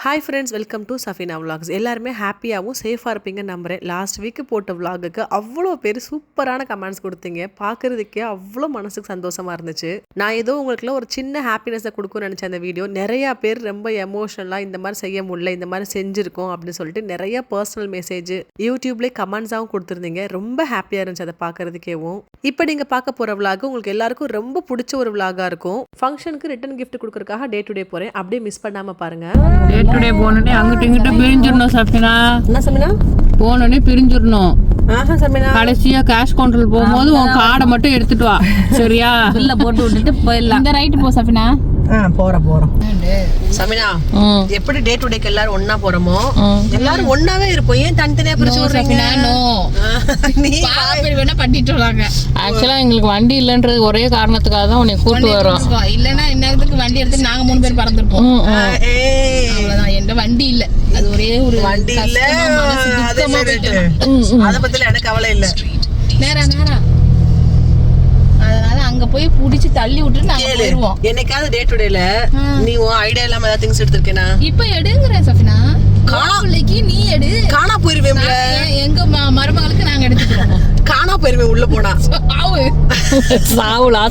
Hi friends, welcome to Safina vlogs. எல்லாருமே ஹாப்பியாகவும் சேஃபாக இருப்பீங்கன்னு நம்புகிறேன். லாஸ்ட் வீக்கு போட்ட விலாகுக்கு அவ்வளோ பேர் சூப்பரான கமெண்ட்ஸ் கொடுத்தீங்க. பார்க்குறதுக்கே அவ்வளோ மனசுக்கு சந்தோஷமாக இருந்துச்சு. நான் ஏதோ உங்களுக்குலாம் ஒரு சின்ன ஹாப்பினஸை கொடுக்குன்னு நினச்சேன். அந்த வீடியோ நிறையா பேர் ரொம்ப எமோஷனலாக இந்த மாதிரி செய்ய முடியல, இந்த மாதிரி செஞ்சுருக்கோம் அப்படின்னு சொல்லிட்டு நிறைய பர்சனல் மெசேஜ் யூடியூப்லேயே கமெண்ட்ஸாகவும் கொடுத்துருந்தீங்க. ரொம்ப ஹாப்பியாக இருந்துச்சு அதை பார்க்குறதுக்கேவும். இப்போ நீங்கள் பார்க்க போகிற விலாகு உங்களுக்கு எல்லாருக்கும் ரொம்ப பிடிச்ச ஒரு விலாகாக இருக்கும். ஃபங்க்ஷனுக்கு ரிட்டன் கிஃப்ட் கொடுக்குறதுக்காக டே டு டே போகிறேன். அப்படியே மிஸ் பண்ணாமல் பாருங்கள். டுடே போனே அங்கிட்ட இங்கிட்ட பிரிஞ்சிடணும் சஃபினா. என்ன சமினா? போனோடனே பிரிஞ்சிடணும். சமினா கடைசியா கேஷ் கவுண்டர் போகும்போது உன் கார்டை மட்டும் எடுத்துட்டு வா, சரியா? உள்ள போட்டு விட்டுட்டு போயிடலாம். இந்த ரைட் போ சஃபினா. போறோம் சமினா. எப்படி டே டு டேக்கு எல்லாரும் ஒண்ணா போறோமோ எல்லாரும் ஒண்ணாவே இருப்போம். ஏன் தனித்தனியா பிரிச்சு விடுறீங்க? வேணா பண்ணிட்டு வராங்க. ஆக்சுவலா எங்களுக்கு வண்டி இல்லன்றது ஒரே காரணத்துக்காக தான் உன்னை கூட்டு வரோம். இல்லன்னா இன்னத்துக்கு வண்டி எடுத்து நாங்க 3 பேர் பறந்துருப்போம். அவ்வளவுதான். எந்த வண்டி இல்ல, அது ஒரே ஒரு வண்டி இல்ல. அத பத்தில எனக்கு கவலை இல்ல. நேரா அதனால அங்க போய் புடிச்சு தள்ளி விட்டுட்டு நாங்க போயிடுவோம். என்னைக்காவது டே டு டேல நீ உன் ஐடியா இல்லாம ஏதாவது திங்ஸ் எடுத்துருக்கேனா? இப்ப எடுங்கற சஃபினா. காணாப்புள்ளைக்கு நீ எடு. காணா போயிருவேன்ல. எங்க மருமகளுக்கு நாங்க எடுத்துக்கிறோம். காணா போயிருவேன் உள்ள போனா.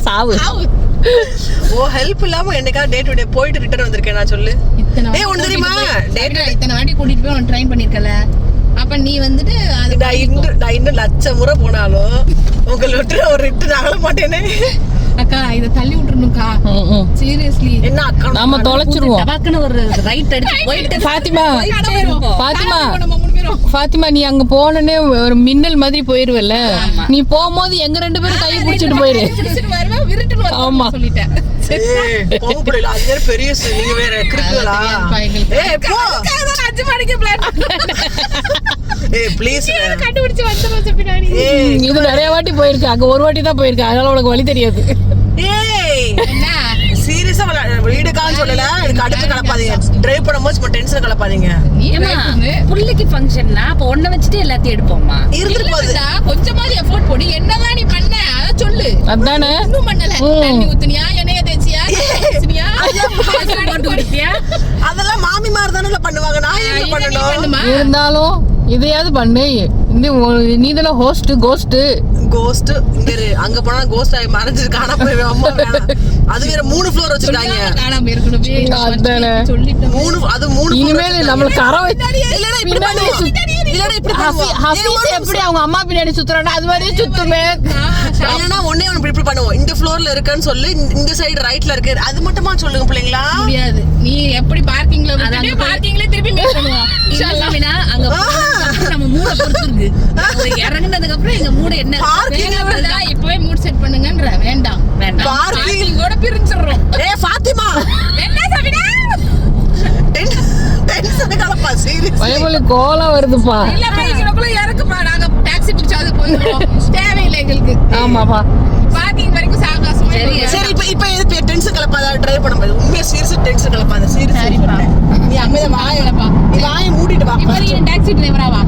சாவு. ஓ ஹெல்ப் இல்லாம என்னைக்காவது டே டு டே போயிட்டு ரிட்டர்ன் வந்திருக்கேன் நான் சொல்லு. ஏய் ஒன்னு தெரியுமா? இத்தனை வாட்டி கூட்டிட்டு போய் ட்ரெயின் பண்ணிருக்கல. அப்ப நீ வந்துட்டு நான் இன்னும் லட்சம் முறை போனாலும் உங்களை விட்டு ஒரு ரிட்டர்ன் ஆக மாட்டேனே. அக்கா இத தள்ளி விட்டுறணும்க்கா. சீரியஸ்லி என்ன அக்கா நாம தொலைச்சிருவோம். டபக்குன்னு ஒரு ரைட் அடிச்சு போயிட்டு ஃபாத்திமா நீ அங்க போனனே ஒரு மின்னல் மாதிரி போயிருவல்ல. நீ போகும்போது எங்க 2 பேரும் கையை பிடிச்சிட்டு போயிரு. ஆமா சொல்லிட்டேன். போகப்படல. அது பெரிய நீங்க வேற கிறுக்குகளா? ஏய் போ. 5 மணிக்கு பிளான். ஏய் ப்ளீஸ் கண்டுபிடிச்சு வந்துறோம் பின்னாடி. ஏய் இது நிறைய வாட்டி போயிருக்கு. அங்க ஒரு வாட்டி தான் போயிருக்கு. அதனால உனக்கு வழி தெரியாது. ஏய் என்ன சீரியஸா வீடு கால் சொல்லல. எனக்கு அடுத்து கலப்பாதீங்க. டிரைவ் பண்ணும்போது சும்மா டென்ஷன் கலப்பாதீங்க. புள்ளைக்கு ஃபங்க்ஷன்னா அப்ப ஒண்ண வச்சிட்டு எல்லாத்தையும் எடுப்போம்மா. இருந்துட்டு போகுது. கொஞ்சமாவது எஃபோர்ட் போடு. என்னதான் நீ பண்ண அத சொல்லு. அதானே இன்னும் பண்ணல. தண்ணி ஊத்துனியா, எண்ணெய தேய்ச்சியா, தேய்ச்சியா, போட்டு குடிச்சியா? அதெல்லாம் மாமிமார் தானே பண்ணுவாங்க. நான் என்ன பண்ணணும்? இருந்தாலும் இதையாவது பண்ணு. நீ தானே கோஸ்ட். இங்க அங்க போனா கோஸ்ட் ஆகி மறைஞ்சு காணா போயிருவேன். அம்மா வேணாம். அது வேற 3 ஃப்ளோர் வச்சிருக்காங்க. காணாம இருக்கணுமே. அதானே சொல்லிட்டேன். 3 இனிமேல் நம்மள கரை வச்சு இல்லடா இப்படி எப்படி அவங்க அம்மா பின்னாடி சுத்துறாங்க அது மாதிரியே சுத்துமே. இல்லனா ஒண்ணே ஒன்னு இப்படி பண்ணுவோம். இந்த ஃப்ளோர்ல இருக்குன்னு சொல்லி இந்த சைடு ரைட்ல இருக்கு. அது மட்டுமா சொல்லுங்க பிள்ளைங்களா? முடியாது. நீ எப்படி பார்க்கிங்ல விட்டுட்டு பார்க்கிங்ல திருப்பி மீட் பண்ணுவோம். இன்ஷாஅல்லாஹ். அங்க நம்ம மூட பொறுத்து இருக்கு. இறங்குனதுக்கு அப்புறம் எங்க மூட என்ன பார்க்கிங்ல விடுதா இப்பவே மூட் செட் பண்ணுங்கன்ற. வேண்டாம் பார்க்கிங்கோட பிரிஞ்சிரோம். ஏய் ஃபாத்திமா என்ன சபினா? டென்ஷன் கலப்பா சீரியஸ். பயமல கோலா வருதுப்பா. இல்ல பேசினக்குள்ள இறக்குப்பா. நாங்க டாக்ஸி பிடிச்சாது போயிரோம். தேவையில்லை எங்களுக்கு. ஆமாப்பா. பார்க்கிங் வரைக்கும் சாகாசமா. சரி இப்போ எது டென்ஷன் கலப்பாத டிரைவ் பண்ணும்போது உண்மையா சீரியஸ் டென்ஷன் கலப்பாத சீரியஸ். சரிப்பா. நீ அங்க வாயலப்பா. நீ வாயை மூடிட்டு வா. இப்போ நீ டாக்ஸி டிரைவரா வா.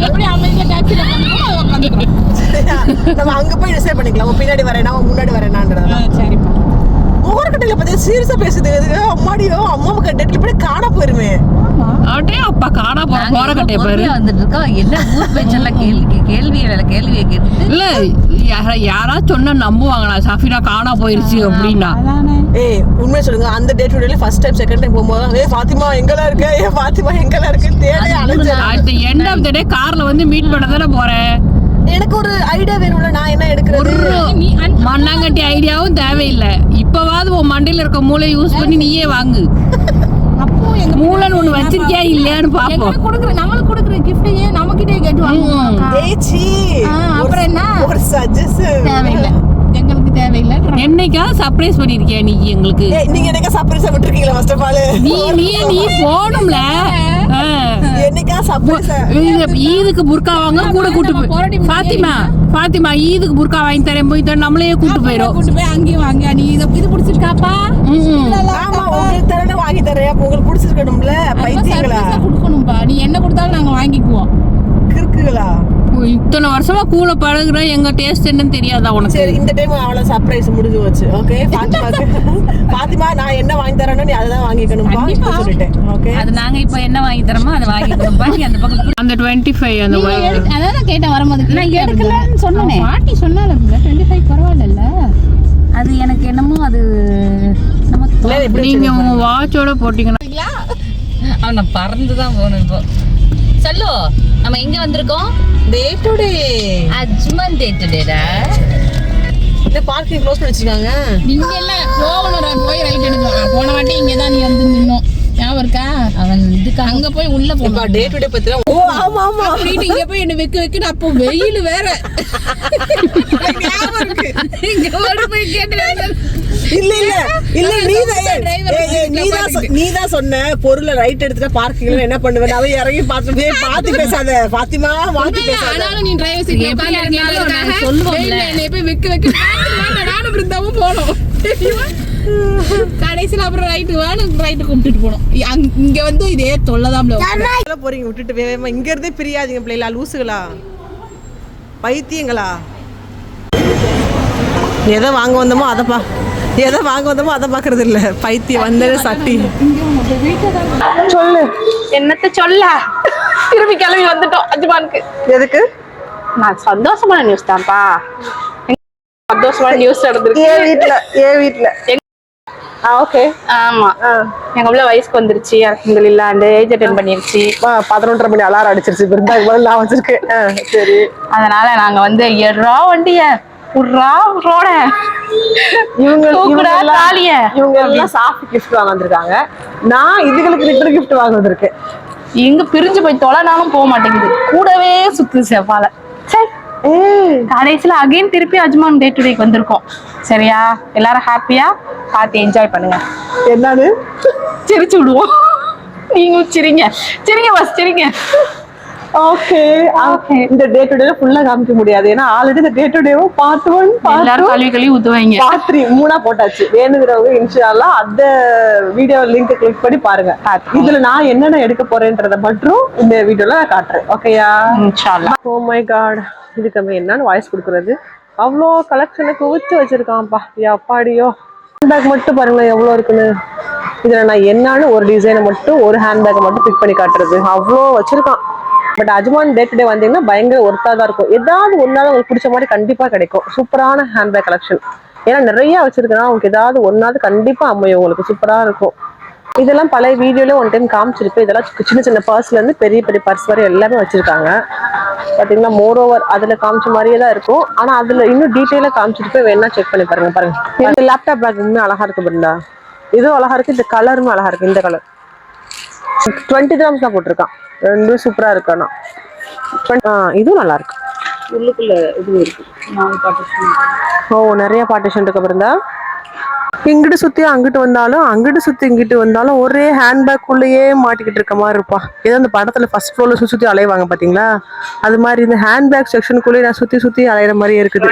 எப்படி அமைதியா டாக்ஸில போறோம் உட்கார்ந்துறோம். நம்ம அங்க போய் டிசைட் பண்ணிக்கலாம். பின்னாடி வரேனா முன்னாடி வரேனான்றத. சரிப்பா. ஒவ்வொரு கட்டையில பத்தி சீரியஸா பேசுது. அம்மாடியோ அம்மாவை கட்டிட்டு போய் காணா போயிருமே. அப்படியே அப்பா காணா போற கட்டைய பாரு வந்துட்டு இருக்கா. என்ன ஊர் பேச்செல்லாம் கேள்வியை கேட்டு இல்ல யாராவது சொன்னா நம்புவாங்களா? சஃபினா காணா போயிருச்சு அப்படின்னா. ஏய் உண்மையா சொல்லுங்க. அந்த டே டு டேல ஃபர்ஸ்ட் டைம் செகண்ட் டைம் போகும்போது ஏய் ஃபாத்திமா எங்கலாம் இருக்க, ஏய் ஃபாத்திமா எங்கலாம் இருக்குன்னு தேடி அலைஞ்சேன். At the end of the day கார்ல வந்து மீட் பண்ண தானே போறேன். எனக்கு ஒரு ஐடியா வேணும்ல. நான் என்ன எடுக்கிறது? மண்ணாங்கட்டி ஐடியாவும் தேவையில்லை. இப்பவாவது உன் மண்டையில இருக்க மூளை யூஸ் பண்ணி நீயே வாங்கு. அப்போ எங்க மூளைன்னு ஒண்ணு வச்சிருக்கியா இல்லையான்னு பாப்போம். நம்மளுக்கு கொடுக்குற கிஃப்டையே நம்மகிட்டே கேட்டு வாங்குவோம். ஏய் சீ அப்புறம் என்ன ஒரு சஜஷன் தேவையில்லை. எங்களுக்கு தேவையில்லை. என்னைக்கா சர்ப்ரைஸ் பண்ணிருக்கியா நீ எங்களுக்கு? நீங்க என்னைக்கா சர்ப்ரைஸ் விட்டுருக்கீங்களா? ஃபர்ஸ்ட் ஆஃப் ஆல் நீ போணும்ல. என்னைக்கா சர்ப்ரைஸ் ஈதுக்கு புர்கா வாங்க கூட கூட்டு போய் ஃபாத்திமா ஈதுக்கு புர்கா வாங்கி தரேன் போய் நம்மளையே கூட்டு போய் அங்கேயும் வாங்க. நீ இது பிடிச்சிருக்காப்பா? ஆமா உங்களுக்கு தரேன் வாங்கி தரேன். உங்களுக்கு பிடிச்சிருக்கணும்ல. பைத்தியங்களா? கொடுக்கணும்பா. நீ என்ன கொடுத்தாலும் நாங்க வாங்கிக்குவோம். கிறுக்குகளா? இத்தனை வருஷமா கூட பழகுறேன், எங்க டேஸ்ட் என்னன்னு தெரியாதா உனக்கு? சரி, இந்த டைம் அவ்வளவு சர்ப்ரைஸ் முடிஞ்சு போச்சு. ஓகே பாத்திமா, நான் என்ன வாங்கி தரேன்னு நீ அதான் வாங்கிக்கணும்பா சொல்லிட்டேன். ஓகே, அது நாங்க இப்ப என்ன வாங்கி தரமோ அதை வாங்கிக்கணும். பாட்டி அந்த பக்கம் அந்த 25 அந்த மாதிரி அதான் கேட்டேன் வரும்போது. நான் எடுக்கலன்னு சொன்னேன். பாட்டி சொன்னால 25 பரவாயில்ல. அது எனக்கு என்னமோ அது நமக்கு நீங்க உங்க வாட்சோட போட்டீங்கன்னா அவனை பறந்துதான் போகணும். இப்போ சொல்லு, நம்ம எங்க வந்திருக்கோம்? Day to day Ajman day two டேடா. இந்த பார்க்கிங் க்ளோஸ் பண்ணி வச்சிருக்காங்க. நீங்க எல்லாம் போகணும், போய் ரைட் எடுக்கலாம். போன வாட்டி இங்க தான் நீ வந்து நின்னோம், ஞாபகம் இருக்கா? அவன் இதுக்கு அங்க போய் உள்ள போய் டே டு டே பத்தியா? ஓ ஆமா ஆமா, அப்படிட்டு இங்க போய் என்ன வைக்கணும். அப்போ வெயில் வேற. ஞாபகம் இருக்கு, இங்க ஓடி போய் கேட்டு இல்ல நீதான் சொன்ன பொருளை ரைட் எடுத்துட்டா பார்க்கிங்ல என்ன பண்ணுவேன். அவன் இறங்கி பாத்து பேசாத பாத்திமா, வாங்கி பேசாத. ஆனாலும் நீ டிரைவர் சீட்ல உட்கார்ந்திருக்கேன் சொல்லுவோம்ல. என்னை போய் வைக்க நானும் பிருந்தாவும் போனோம். கடைசியில அப்புறம் ரைட்டு கூப்பிட்டுட்டு போனோம். இங்க வந்து இதே தொல்லதான் போறீங்க விட்டுட்டு வேகமா. இங்க இருந்தே பிரியாதீங்க பிள்ளைகளா, லூசுகளா, பைத்தியங்களா. எதை வாங்க வந்தோமோ அதை பாக்குறது இல்ல. பைத்தியம் வந்தது சட்டி. சொல்லு, என்னத்த சொல்ல, திரும்பி கிளம்பி வந்துட்டோம் அஜ்மானுக்கு. எதுக்கு? நான் சந்தோஷமான நியூஸ் தான்ப்பா. சந்தோஷமான நியூஸ் நடந்துருக்கு. ஏன் வீட்ல ஓகே. ஆமா, எங்க உள்ள வயசுக்கு வந்துருச்சு. அல்ஹம்துலில்லாஹ், அந்த ஏஜ் அட்டெண்ட் பண்ணிருச்சு. 11:30 மணி அலாரம் அடிச்சிருச்சு. பிருந்தாக்கு பதில் நான் வச்சிருக்கேன். சரி, அதனால நாங்க வந்து எட்ரா வண்டிய புட்ரா ரோட இவங்க எல்லாம் சாஃப்ட் கிஃப்ட் வாங்க வந்திருக்காங்க. நான் இதுகளுக்கு ரிட்டர்ன் கிஃப்ட் வாங்க வந்திருக்கேன். இங்க பிரிஞ்சு போய் தொலைனாலும் போக மாட்டேங்குது, கூடவே சுத்து செவ்வாழை. சரி, கடைசியில அகைன் திருப்பி அஜ்மான் டே டு டேக்கு வந்திருக்கோம். சரியா, எல்லாரும் ஹாப்பியா பார்த்து என்ஜாய் பண்ணுங்க. என்னது சிரிச்சு விடுவோம், நீங்க சிரிங்க பஸ் சிரிங்க. ஓகே, இந்த டே டு டே ஃபுல்லா காமிக்க முடியாது, ஏன்னா ஆல்ரெடி இந்த டே டு டேவும் பார்ட் 1 எல்லாரும் கழுவி ஊத்துவாங்க. பார்ட் 3 3 போட்டாச்சு. வேணுங்கிறவங்க இன்ஷா அல்லாஹ் அந்த வீடியோ லிங்க் கிளிக் பண்ணி பாருங்க. இதுல நான் என்னென்ன எடுக்க போறேன்றத மட்டும் இந்த வீடியோல நான் காட்டுறேன். ஓகேயா? இன்ஷா அல்லாஹ். ஓ மை காட், இதுக்கு நம்ம என்னன்னு வாய்ஸ் கொடுக்கறது? அவ்வளோ கலெக்ஷனை குவிச்சு வச்சிருக்கான்ப்பா. அப்பாடியோ, ஹேண்ட்பேக் மட்டும் பாருங்களேன் எவ்வளோ இருக்குன்னு. இதுல நான் என்னன்னு ஒரு டிசைனை மட்டும், ஒரு ஹேண்ட்பேக்கை மட்டும் பிக் பண்ணி காட்டுறது, அவ்வளோ வச்சிருக்கான். But Ajman day to day வந்தீங்கன்னா பயங்கர ஒர்த்தா தான் இருக்கும். ஏதாவது ஒன்னாவது உங்களுக்கு பிடிச்ச மாதிரி கண்டிப்பா கிடைக்கும். சூப்பரான ஹேண்ட்பேக் கலெக்ஷன். ஏன்னா நிறைய வச்சிருக்கேன்னா உங்களுக்கு ஏதாவது ஒன்னாவது கண்டிப்பா அமையும், உங்களுக்கு சூப்பரா இருக்கும். இதெல்லாம் பழைய வீடியோல ஒன் டைம் காமிச்சிருப்பேன். இதெல்லாம் சின்ன சின்ன பர்ஸ்ல இருந்து பெரிய பெரிய பர்ஸ் வரை எல்லாமே வச்சிருக்காங்க. பாத்தீங்கன்னா மோர் ஓவர் அதுல காமிச்ச மாதிரியே தான் இருக்கும். ஆனா அதுல இன்னும் டீட்டெயிலா காமிச்சிருப்பேன், வேணா செக் பண்ணி பாருங்க. இந்த லேப்டாப் பேக் இன்னும் அழகா இருக்கு பிருந்தா. இதுவும் அழகா இருக்கு, இந்த கலருமே அழகா இருக்கு. இந்த கலர் 20 dirhams தான் போட்டிருக்கான். ரெண்டும் சூப்பரா இருக்கு. ஆனா இதுவும் நல்லா இருக்கு. உள்ளுக்குள்ள இதுவும் இருக்கு. ஓ, நிறைய பார்ட்டிஷன் இருக்கு பிருந்தா. இங்கிட்டு சுத்தி அங்கிட்டு வந்தாலும், அங்கிட்டு சுத்தி இங்கிட்டு வந்தாலும் ஒரே ஹேண்ட்பேக் உள்ளேயே மாட்டிக்கிட்டு இருக்க மாதிரி இருப்பா. ஏதோ அந்த படத்துல ஃபர்ஸ்ட் ஃப்ளோர்ல சுத்தி அலைவாங்க பாத்தீங்களா, அது மாதிரி இந்த ஹேண்ட்பேக் செக்ஷனுக்குள்ளேயே நான் சுத்தி அலையிற மாதிரியே இருக்குது.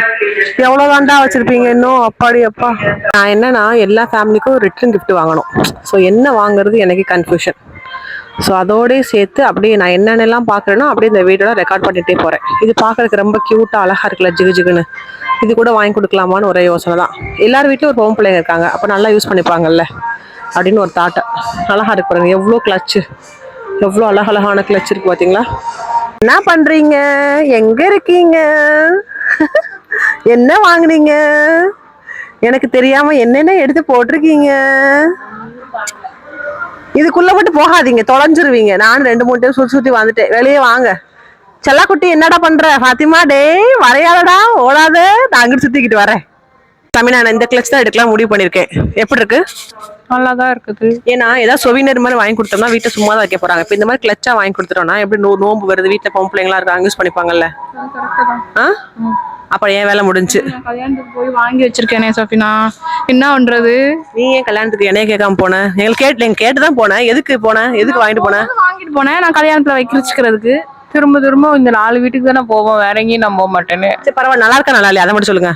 எவ்வளவு தாண்டா வச்சிருப்பீங்க இன்னும்? அப்பாடி அப்பா. நான் என்னன்னா எல்லா ஃபேமிலிக்கும் ரிட்டர்ன் கிஃப்ட் வாங்கணும். ஸோ என்ன வாங்குறது எனக்கு கன்ஃபியூஷன். ஸோ அதோடய சேர்த்து அப்படியே நான் என்னென்னலாம் பார்க்குறேனோ அப்படியே இந்த வீடியோவில் ரெக்கார்ட் பண்ணிகிட்டே போகிறேன். இது பார்க்குறதுக்கு ரொம்ப க்யூட்டாக அழகாக இருக்குல்ல, ஜிகுன்னு. இது கூட வாங்கி கொடுக்கலாமான்னு ஒரே யோசனை தான். எல்லார் வீட்லையும் ஒரு பொம்பளை பிள்ளைங்க இருக்காங்க, அப்போ நல்லா யூஸ் பண்ணிப்பாங்கல்ல அப்படின்னு ஒரு தாட்டை. அழகாக இருக்கு பாருங்க, எவ்வளோ கிளச்சு, எவ்வளோ அழகழகான கிளச் இருக்கு பார்த்தீங்களா. என்ன பண்ணுறீங்க? எங்கே இருக்கீங்க? என்ன வாங்குனீங்க? எனக்கு தெரியாமல் என்னென்ன எடுத்து போட்டிருக்கீங்க? இதுக்குள்ள மட்டும் போகாதீங்க, தொலைஞ்சிருவீங்க. நான் 2-3 டைம் சுத்தி வந்துட்டேன். வெளியே வாங்க. செல்லக்குட்டி என்னடா பண்ற? ஃபாத்திமா டே வரையாதடா, ஓடாத, நான் அங்கிட்டு சுத்திக்கிட்டு வரேன். தமிழ் நான் இந்த கிளச் தான் எடுக்கலாம் முடிவு பண்ணிருக்கேன். எப்படி இருக்கு? நல்லாதான் இருக்குது. ஏன்னா ஏதாவது சொவினர் மாதிரி வாங்கி கொடுத்தோம்னா வீட்டை சும்மா தான் வைக்க போறாங்க. இப்போ இந்த மாதிரி கிளச்சா வாங்கி கொடுத்துட்டோம்னா எப்படி நோம்பு வருது, வீட்டுல பொம்பளைங்களா இருக்காங்க, யூஸ் பண்ணிப்பாங்கல்ல. அப்ப ஏன் வேலை முடிஞ்சு. கல்யாணத்துக்கு போய் வாங்கி வச்சிருக்கேனே சஃபினா, என்ன பண்றது? நீ ஏன் கல்யாணத்துக்கு என்னைய கேட்காம போன? நீங்க கேட்டுதான் போனேன். எதுக்கு போனேன்? எதுக்கு வாங்கிட்டு போனேன்? நான் கல்யாணத்துல வைக்கிறதுக்கு திரும்ப இந்த 4 வீட்டுக்கு தானே போவோம், வேற எங்கேயும் நான் போக மாட்டேன்னு. சரி பரவாயில்ல, நல்லா இருக்கா நல்லா இல்லையா அதை மட்டும் சொல்லுங்க.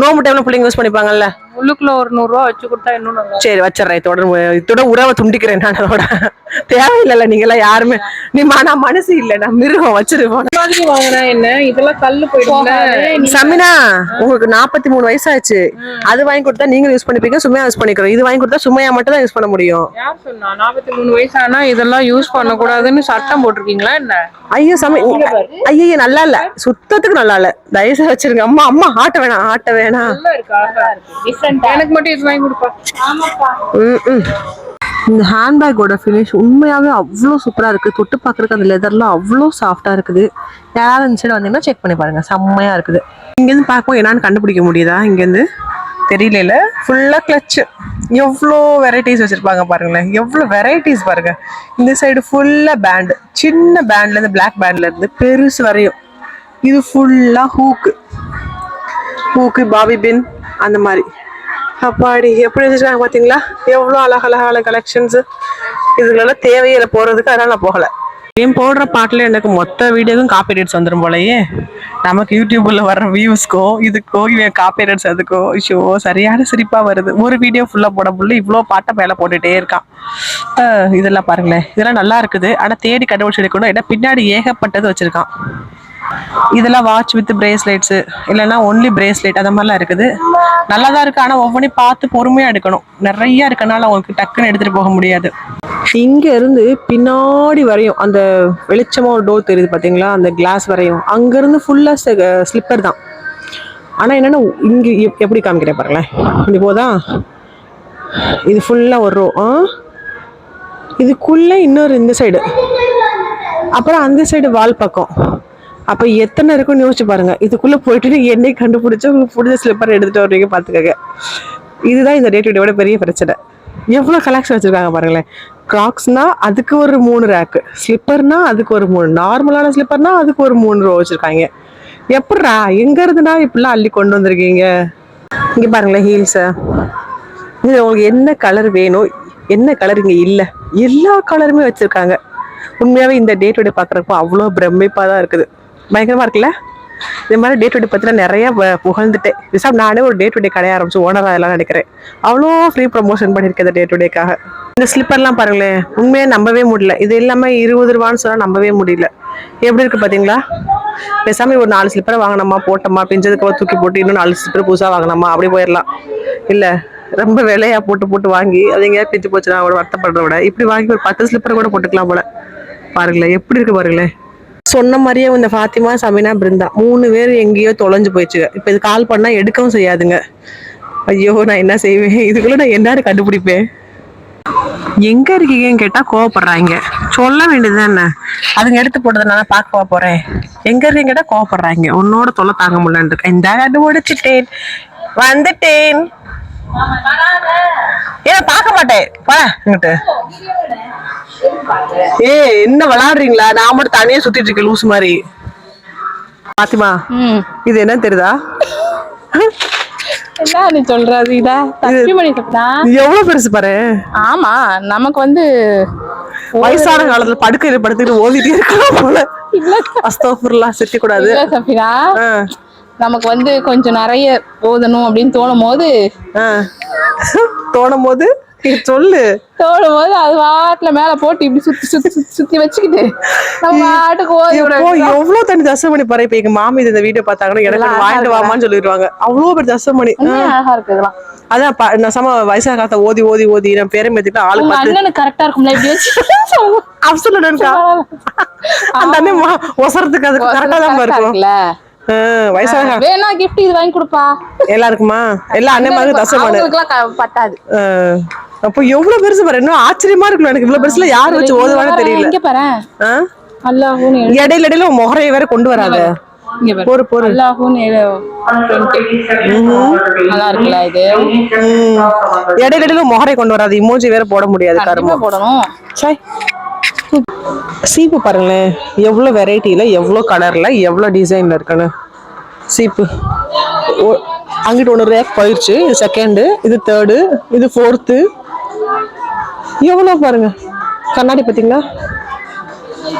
நோம்பு டைம்ல பிள்ளைங்க யூஸ் பண்ணிப்பாங்கல்ல. உள்ளுக்குள்ள ஒரு 100 ரூபா வச்சு கொடுத்தா இன்னும் நல்லா இருக்கும். சரி வச்சிடறேன். இதோட உறவை துண்டிக்கிறேன் நான். அதோட தேவையில்லை. நீங்க எல்லாம் யாருமே நான் மனசு இல்ல, நான் மிருகம். வச்சிருவோம். மாதிரி வாங்கினா என்ன, இதெல்லாம் கல்லு போயிடும். சமினா உங்களுக்கு 43 வயசாச்சு. அது வாங்கி கொடுத்தா நீங்க யூஸ் பண்ணிப்பீங்க, சுமையா யூஸ் பண்ணிக்கிறோம். இது வாங்கி கொடுத்தா சுமையா மட்டும் தான் யூஸ் பண்ண முடியும். யார் சொன்னா 43 வயசானா இதெல்லாம் யூஸ் பண்ண கூடாதுன்னு சட்டம் போட்டிருக்கீங்களா என்ன? ஐயோ ஐயோ நல்லா இல்ல, சுத்தத்துக்கு நல்லா இல்ல. தயவுசெய்து வச்சிருங்க. அம்மா அம்மா ஆட்ட வேணாம், ஆட்ட வேணாம். எனக்கு மட்டும் இது வாங்கி கொடுப்பா. இந்த ஹேண்ட்பேக்கோட ஃபினிஷ் உண்மையாவே அவ்வளோ சூப்பரா இருக்கு. தொட்டு பாக்குறதுக்கு அந்த லெதர்லாம் அவ்வளோ சாஃப்டா இருக்குது. யாராவது இந்த சைடு வந்தீங்கன்னா செக் பண்ணி பாருங்க, செம்மையா இருக்குது. இங்கேருந்து பார்க்கவும் என்னன்னு கண்டுபிடிக்க முடியுதா? இங்கேருந்து தெரியல. ஃபுல்லா கிளச். எவ்வளோ வெரைட்டிஸ் வச்சிருப்பாங்க பாருங்களேன், எவ்வளோ வெரைட்டிஸ் பாருங்க. இந்த சைடு ஃபுல்லா பேண்ட், சின்ன பேண்ட்ல இருந்து பிளாக் பேண்ட்ல இருந்து பெருசு வரையும். இது ஃபுல்லா ஹூக்கு பாபி பின் அந்த மாதிரி. அப்பாடி எப்படி வச்சிருக்காங்க பாத்தீங்களா? எவ்வளோ அழகழகான கலெக்ஷன்ஸ். இதுகளெல்லாம் தேவையில்லை போறதுக்கு, அதனால நான் போகல. ஏன் போடுற பாட்டுல எனக்கு மொத்த வீடியோக்கும் காப்பி ரைட்ஸ் வந்துடும் போலயே. நமக்கு யூடியூப்ல வர்ற வியூஸ்க்கோ இதுக்கோ இவன் காப்பி ரைட்ஸ் அதுக்கோ ஷோ சரியான சிரிப்பா வருது. ஒரு வீடியோ ஃபுல்லா போட முடியல, இவ்வளோ பாட்டை மேலே போட்டுட்டே இருக்கான். இதெல்லாம் பாருங்களேன், இதெல்லாம் நல்லா இருக்குது. ஆனா தேடி கண்டுபிடிச்சு எடுக்கணும். ஏன்னா பின்னாடி ஏகப்பட்டது வச்சிருக்கான். இதெல்லாம் வாட்ச் வித் பிரேஸ்லெட்ஸ், இல்லைன்னா ஒன்லி பிரேஸ்லெட், அந்த மாதிரிலாம் இருக்குது. நல்லா தான் இருக்கு. ஆனால் ஒவ்வொன்றையும் பார்த்து பொறுமையாக எடுக்கணும். நிறைய இருக்கனால அவங்களுக்கு டக்குன்னு எடுத்துட்டு போக முடியாது. இங்க இருந்து பின்னாடி வரையும் அந்த வெளிச்சமா ஒரு டோர் தெரியுது பாத்தீங்களா, அந்த கிளாஸ் வரையும். அங்க இருந்து ஃபுல்லா ஸ்லிப்பர் தான். ஆனா என்னன்னா இங்க எப்படி காமிக்கிறேன் பாருங்களேன். இப்படி போதா, இது ஃபுல்லா ஒரு ரோ. இதுக்குள்ள இன்னொரு இந்த சைடு, அப்புறம் அந்த சைடு வால் பக்கம். அப்ப எத்தனை இருக்குன்னு யோசிச்சு பாருங்க. இதுக்குள்ள போயிட்டு என்னை கண்டுபிடிச்சு உங்களுக்கு பிடிச்ச ஸ்லிப்பர் எடுத்துட்டு வருவீங்க, பாத்துக்கங்க. இதுதான் இந்த டே டு டேவோட பெரிய பிரச்சனை. எவ்வளவு கலெக்ஷன் வச்சிருக்காங்க பாருங்களேன். கிராக்ஸ்னா அதுக்கு ஒரு 3 ரேக்கு, ஸ்லிப்பர்னா அதுக்கு ஒரு 3, நார்மலான ஸ்லிப்பர்னா அதுக்கு ஒரு 3 ரோ வச்சிருக்காங்க. எப்படா எங்க இருந்துடா இப்படிலாம் அள்ளி கொண்டு வந்திருக்கீங்க? இங்க பாருங்களேன் ஹீல்ஸ. இது உங்களுக்கு என்ன கலர் வேணும், என்ன கலர் இங்க இல்ல, எல்லா கலருமே வச்சிருக்காங்க. உண்மையாவே இந்த டே டு டே பாக்குறப்போ அவ்வளோ பிரமிப்பா தான் இருக்குது. பயங்கரமா இருக்குல்ல? இந்த மாதிரி டே டு டே பத்தின நிறைய புகழ்ந்துட்டேன். விசாப் நானே ஒரு டே டு டே கடைய ஆரம்பிச்சு ஓனரா எல்லாம் நினைக்கிறேன். அவ்வளோ ஃப்ரீ ப்ரமோஷன் பண்ணியிருக்கேன் டே டு டேக்காக. இந்த ஸ்லிப்பர்லாம் பாருங்களேன், உண்மையா நம்பவே முடியல. இது எல்லாமே 20 ரூபான்னு சொன்னா நம்பவே முடியல. எப்படி இருக்கு பாத்தீங்களா? பேசாம ஒரு 4 ஸ்லிப்பரை வாங்கினோமா, போட்டோமா, பிஞ்சதுக்கு தூக்கி போட்டு இன்னும் 4 ஸ்லிப்பர் புதுசா வாங்கினோமா, அப்படி போயிடலாம். இல்ல ரொம்ப விலையா போட்டு வாங்கி அது எங்கேயாவது பிஞ்சு போச்சுன்னா அவட வருத்தப்படுறத விட இப்படி வாங்கி ஒரு 10 ஸ்லிப்பரை கூட போட்டுக்கலாம் போல. பாருங்களேன் எப்படி இருக்கு பாருங்களேன். சொன்ன மாதிரியே இந்த ஃபாத்திமா, சமினா, பிருந்தா 3 பேர் எங்கேயோ தொலைஞ்சு போயிடுச்சு. இப்போ இது கால் பண்ணா எடுக்கவும் செய்யாதுங்க. ஐயோ நான் என்ன செய்வேன்? இதுக்குள்ள நான் என்ன கண்டுபிடிப்பேன்? எங்க இருக்கீங்கன்னு கேட்டா கோவப்படுறாங்க. சொல்ல வேண்டியது என்ன, அதுங்க எடுத்து போட்டதுனால பார்க்க போறேன். எங்க இருக்கீங்க கேட்டா கோவப்படுறாங்க. உன்னோட தொல்லை தாங்க முடியலன்னு இருக்கேன். இந்த கண்டுபிடிச்சிட்டேன், வந்துட்டேன். ஏன் பார்க்க மாட்டேன் போங்கிட்டு. என்ன விளையாடுறீங்களா? நான் மட்டும் தனியா சுத்திட்டு இருக்கேன் லூஸ் மாதிரி. பாத்திமா இது என்ன தெரியுதா? என்ன நீ சொல்றது? இதா தப்பி பண்ணி சாப்பிட்டா எவ்வளவு பெருசு பாரு. ஆமா, நமக்கு வயசான காலத்துல படுக்கையில படுத்துட்டு ஓதிட்டே இருக்கலாம் போல. அஸ்தோஃபிருல்லாஹ் சிரிக்க கூடாது சஃபினா. நமக்கு கொஞ்சம் நிறைய ஓதணும் அப்படின்னு தோணும் போது சொல்லு அது வாட்டுல மேல போட்டு இப்படி சுத்தி வச்சுக்கிட்டு நம்ம வாட்டுக்கு எவ்வளவு தண்ணி தசமணி பாரு. இப்ப எங்க மாமி இந்த வீடியோ பார்த்தாங்கன்னா எனக்கு வாங்கிட்டு வாமான்னு சொல்லிடுவாங்க. அவ்வளவு பேர் தசமணி அழகா இருக்கு இதெல்லாம். அதான் நான் சம வயசான காலத்தை ஓதி நான் பேரை மேத்திட்டு ஆளு பார்த்து கரெக்டா இருக்கும்ல இப்படி வச்சு அப்சல்யூட்டா அந்த அண்ணே ஒசரத்துக்கு அதுக்கு கரெக்டா தான் இருக்கும்ல. வயசான வேணா கிஃப்ட் இது வாங்கி கொடுப்பா எல்லாருக்குமா? எல்லா அண்ணன் தசமணி பட்டாது. அப்போ எவ்வளவு பெருசு பாரு. இன்னும் ஆச்சரியமா இருக்குல்ல எனக்கு. இவ்வளவு பெருசுல யாரு வச்சு ஓதுவானு தெரியல. இங்க பாரு அல்லாஹ்னு இடையில முகரைய வேற கொண்டு வராத. இங்க பாரு போரு அல்லாஹ்னு நல்லா இருக்குல இது. இடையில முகரை கொண்டு வராது. இமோஜி வேற போட முடியாது. கருமா போடணும். சை சீப்பு பாருங்களேன், எவ்வளவு வெரைட்டில, எவ்வளவு கலர்ல, எவ்வளவு டிசைன்ல இருக்குன்னு. சீப்பு அங்கிட்டு 1 ரேக் போயிடுச்சு. இது 2nd, இது 3rd, இது 4th. எவ்வளவு பாருங்க. கண்ணாடி பாத்தீங்களா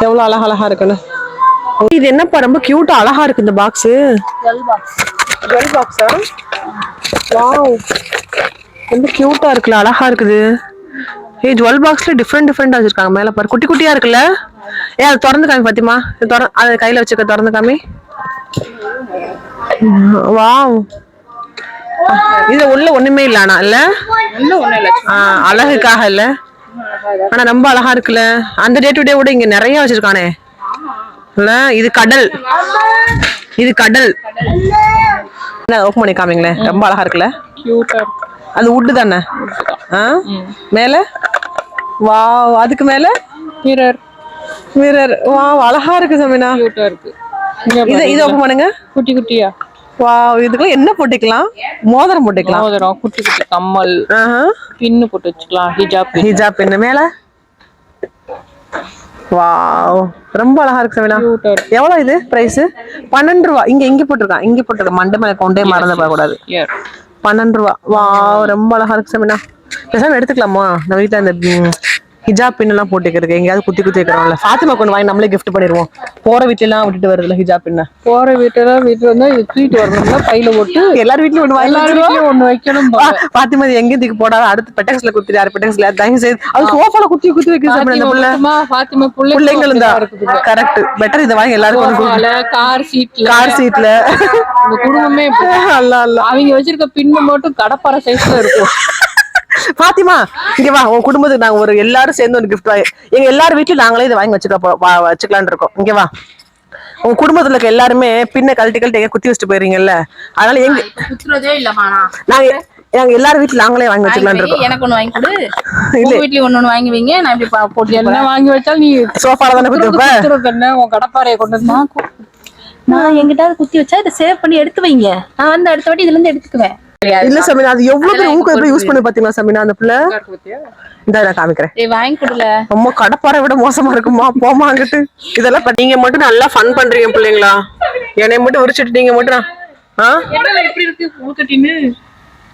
எவ்வளவு அழகழகா இருக்குன்னு. இது என்னப்பா ரொம்ப கியூட்டா அழகா இருக்கு இந்த பாக்ஸ். ஜெல் பாக்ஸா? வாவ் ரொம்ப க்யூட்டாக இருக்குல்ல, அழகா இருக்குது. ஜுவல் பாக்ஸில் டிஃப்ரெண்ட்டாக வச்சுருக்காங்க. மேலே பாரு குட்டி குட்டியாக இருக்குல்ல. அது திறந்து காமி பாத்திமா, அது கையில் வச்சுக்க, திறந்து காமி. வாவ், இது உள்ள ஒண்ணுமே இல்ல. ஆனா இல்ல அழகுக்காக இல்ல, ஆனா ரொம்ப அழகா இருக்குல்ல. அந்த டே டு டே கூட இங்க நிறைய வச்சிருக்கானே இல்ல. இது கடல், இது கடல். ஓப்பன் பண்ணி காமிங்களே, ரொம்ப அழகா இருக்குல்ல. அது உட்டு தானே. மேல வாவ், அதுக்கு மேல மிரர் மிரர். வாவ், அழகா இருக்கு சமீனா. இருக்கு. இது ஓப்பன் பண்ணுங்க. குட்டி குட்டியா. வாவ், இதுக்குள்ள என்ன போட்டுக்கலாம்? மோதிரம் போட்டுக்கலாம். மோதிரம், குட்டி குட்டி கம்மல், பின்னு போட்டு வச்சுக்கலாம். ஹிஜாப் பின்னு மேல. வாவ், ரொம்ப அழகா இருக்கு சமீனா. எவ்வளவு இது பிரைஸ்? 12 ரூபா. இங்க போட்டிருக்கான், இங்க போட்டிருக்கான். மண்டை மேல கொண்டே மறந்து போக கூடாது. 12 ரூபா. வாவ், ரொம்ப அழகா இருக்கு சமீனா. பேசாம எடுத்துக்கலாமா? நம்ம வீட்டுல அந்த ஹிஜாப் பின் எல்லாம் போட்டுக்கிறதுக்கு எங்கேயாவது குத்தி வைக்கிறோம்ல. ஃபாத்திமா கொண்டு வாங்கி நம்மளே கிஃப்ட் பண்ணிடுவோம். போற வீட்டுல எல்லாம் விட்டுட்டு வருதுல ஹிஜாப் பின்ன. போற வீட்டுல வந்து இது தூக்கிட்டு வரணும்ல, பையில போட்டு எல்லார் வீட்லயும் ஒண்ணு வாங்கி, எல்லார் வீட்லயும் ஒண்ணு வைக்கணும். ஃபாத்திமா எங்க தூக்கி போடாத, அடுத்து பெட்டக்ஸ்ல குத்திட்டு, யாரு பெட்டக்ஸ்ல தயவு செய்து அது சோஃபால குத்தி வைக்க சாப்பிடுங்க. ஃபாத்திமா பிள்ளைங்களும் தான் கரெக்ட். பெட்டர் இதை வாங்கி எல்லாருக்கும். கார் சீட்ல குடும்பமே அல்ல அவங்க வச்சிருக்க பின்னு மட்டும் கடப்பாறை சைஸ்ல இருக்கும். பாத்திமா இங்க வா, உன் குடும்பத்துக்கு நாங்க ஒரு எல்லாரும் சேர்ந்து ஒரு கிஃப்ட் வாங்கி, எங்க எல்லாரும் வீட்லயும் நாங்களே இதை வாங்கி வச்சுக்கலான்னு இருக்கோம். இங்க வா, உங்க குடும்பத்துல இருக்க எல்லாருமே பின்ன கழட்டி குத்தி வச்சுட்டு போயிருங்கல்ல, அதனால எங்க குத்துறதே இல்லமா. நாங்க எல்லாரும் வீட்டுல நாங்களே வாங்கி வச்சுக்கலான்னு இருக்கோம். எனக்கு ஒண்ணு வாங்கி கொடு, இல்ல வீட்லயே ஒண்ணு வாங்கி வைங்க. நான் இப்படி போட்டு என்ன வாங்கி வச்சாலும் நீ சோஃபால தானே குத்தி வைப்ப. உன் கடப்பாறையை கொண்டு வந்தா நான் எங்கிட்ட குத்தி வச்சா இதை சேவ் பண்ணி எடுத்து வைங்க. நான் வந்து அடுத்த வாட்டி இதுல இருந்து எடுத்துக்குவேன். இல்ல சமீனா, அது எவ்வளவு பேர் ஊக்க யூஸ் பண்ணி பாத்தீங்களா சமீனா? அந்த பிள்ளை இந்த நான் காமிக்கிறேன். வாங்கி கொடுல. ரொம்ப கடப்பாறை விட மோசமா இருக்குமா? போமா அங்கிட்டு. இதெல்லாம் நீங்க மட்டும் நல்லா ஃபன் பண்றீங்க பிள்ளைங்களா. என்னைய மட்டும் உரிச்சிட்டு நீங்க மட்டும் எப்படி இருக்கு ஊக்கட்டின்னு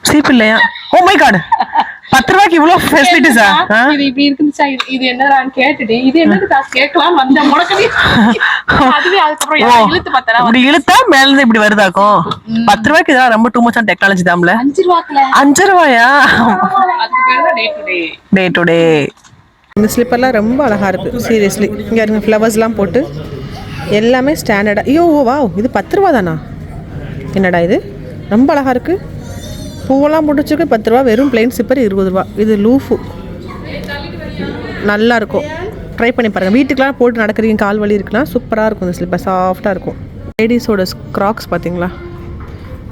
சீப் இல்லையா? ஓ மை காட், 10 ரூபாய்க்கு இவ்வளவு ஃபெசிலிட்டிஸா? இது இப்படி இருக்குச்சா? இது என்னடான்னு கேட்டுட்டு இது என்னது காசு கேட்கலாம் வந்த முடக்கவே. அதுவே அதுக்கப்புறம் இழுத்து பார்த்தா இப்படி இழுத்தா மேல இருந்து இப்படி வருதாக்கும். 10 ரூபாய்க்கு இதெல்லாம் ரொம்ப டூ மச் ஆன் டெக்னாலஜி தான்ல. 5 ரூபாயா? அதுக்கு பேர் தான் டே டு டே. இந்த ஸ்லிப்பர்லாம் ரொம்ப அழகா இருக்கு சீரியஸ்லி. இங்க இருக்க ஃப்ளவர்ஸ்லாம் போட்டு எல்லாமே ஸ்டாண்டர்டா. ஐயோ வாவ், இது 10 ரூபா தானா? என்னடா இது, ரொம்ப அழகா இருக்கு. பூவெல்லாம் முடிச்சுக்கு 10 ரூபா. வெறும் பிளெயின் ஸ்லிப்பர் 20 ரூபா. இது லூஃபு, நல்லா இருக்கும். ட்ரை பண்ணி பாருங்கள். வீட்டுக்கெலாம் போட்டு நடக்கிறீங்க, கால் வலி இருக்குன்னா சூப்பராக இருக்கும் இந்த ஸ்லிப்பர், சாஃப்டாக இருக்கும். லேடிஸோட க்ராக்ஸ் பார்த்தீங்களா?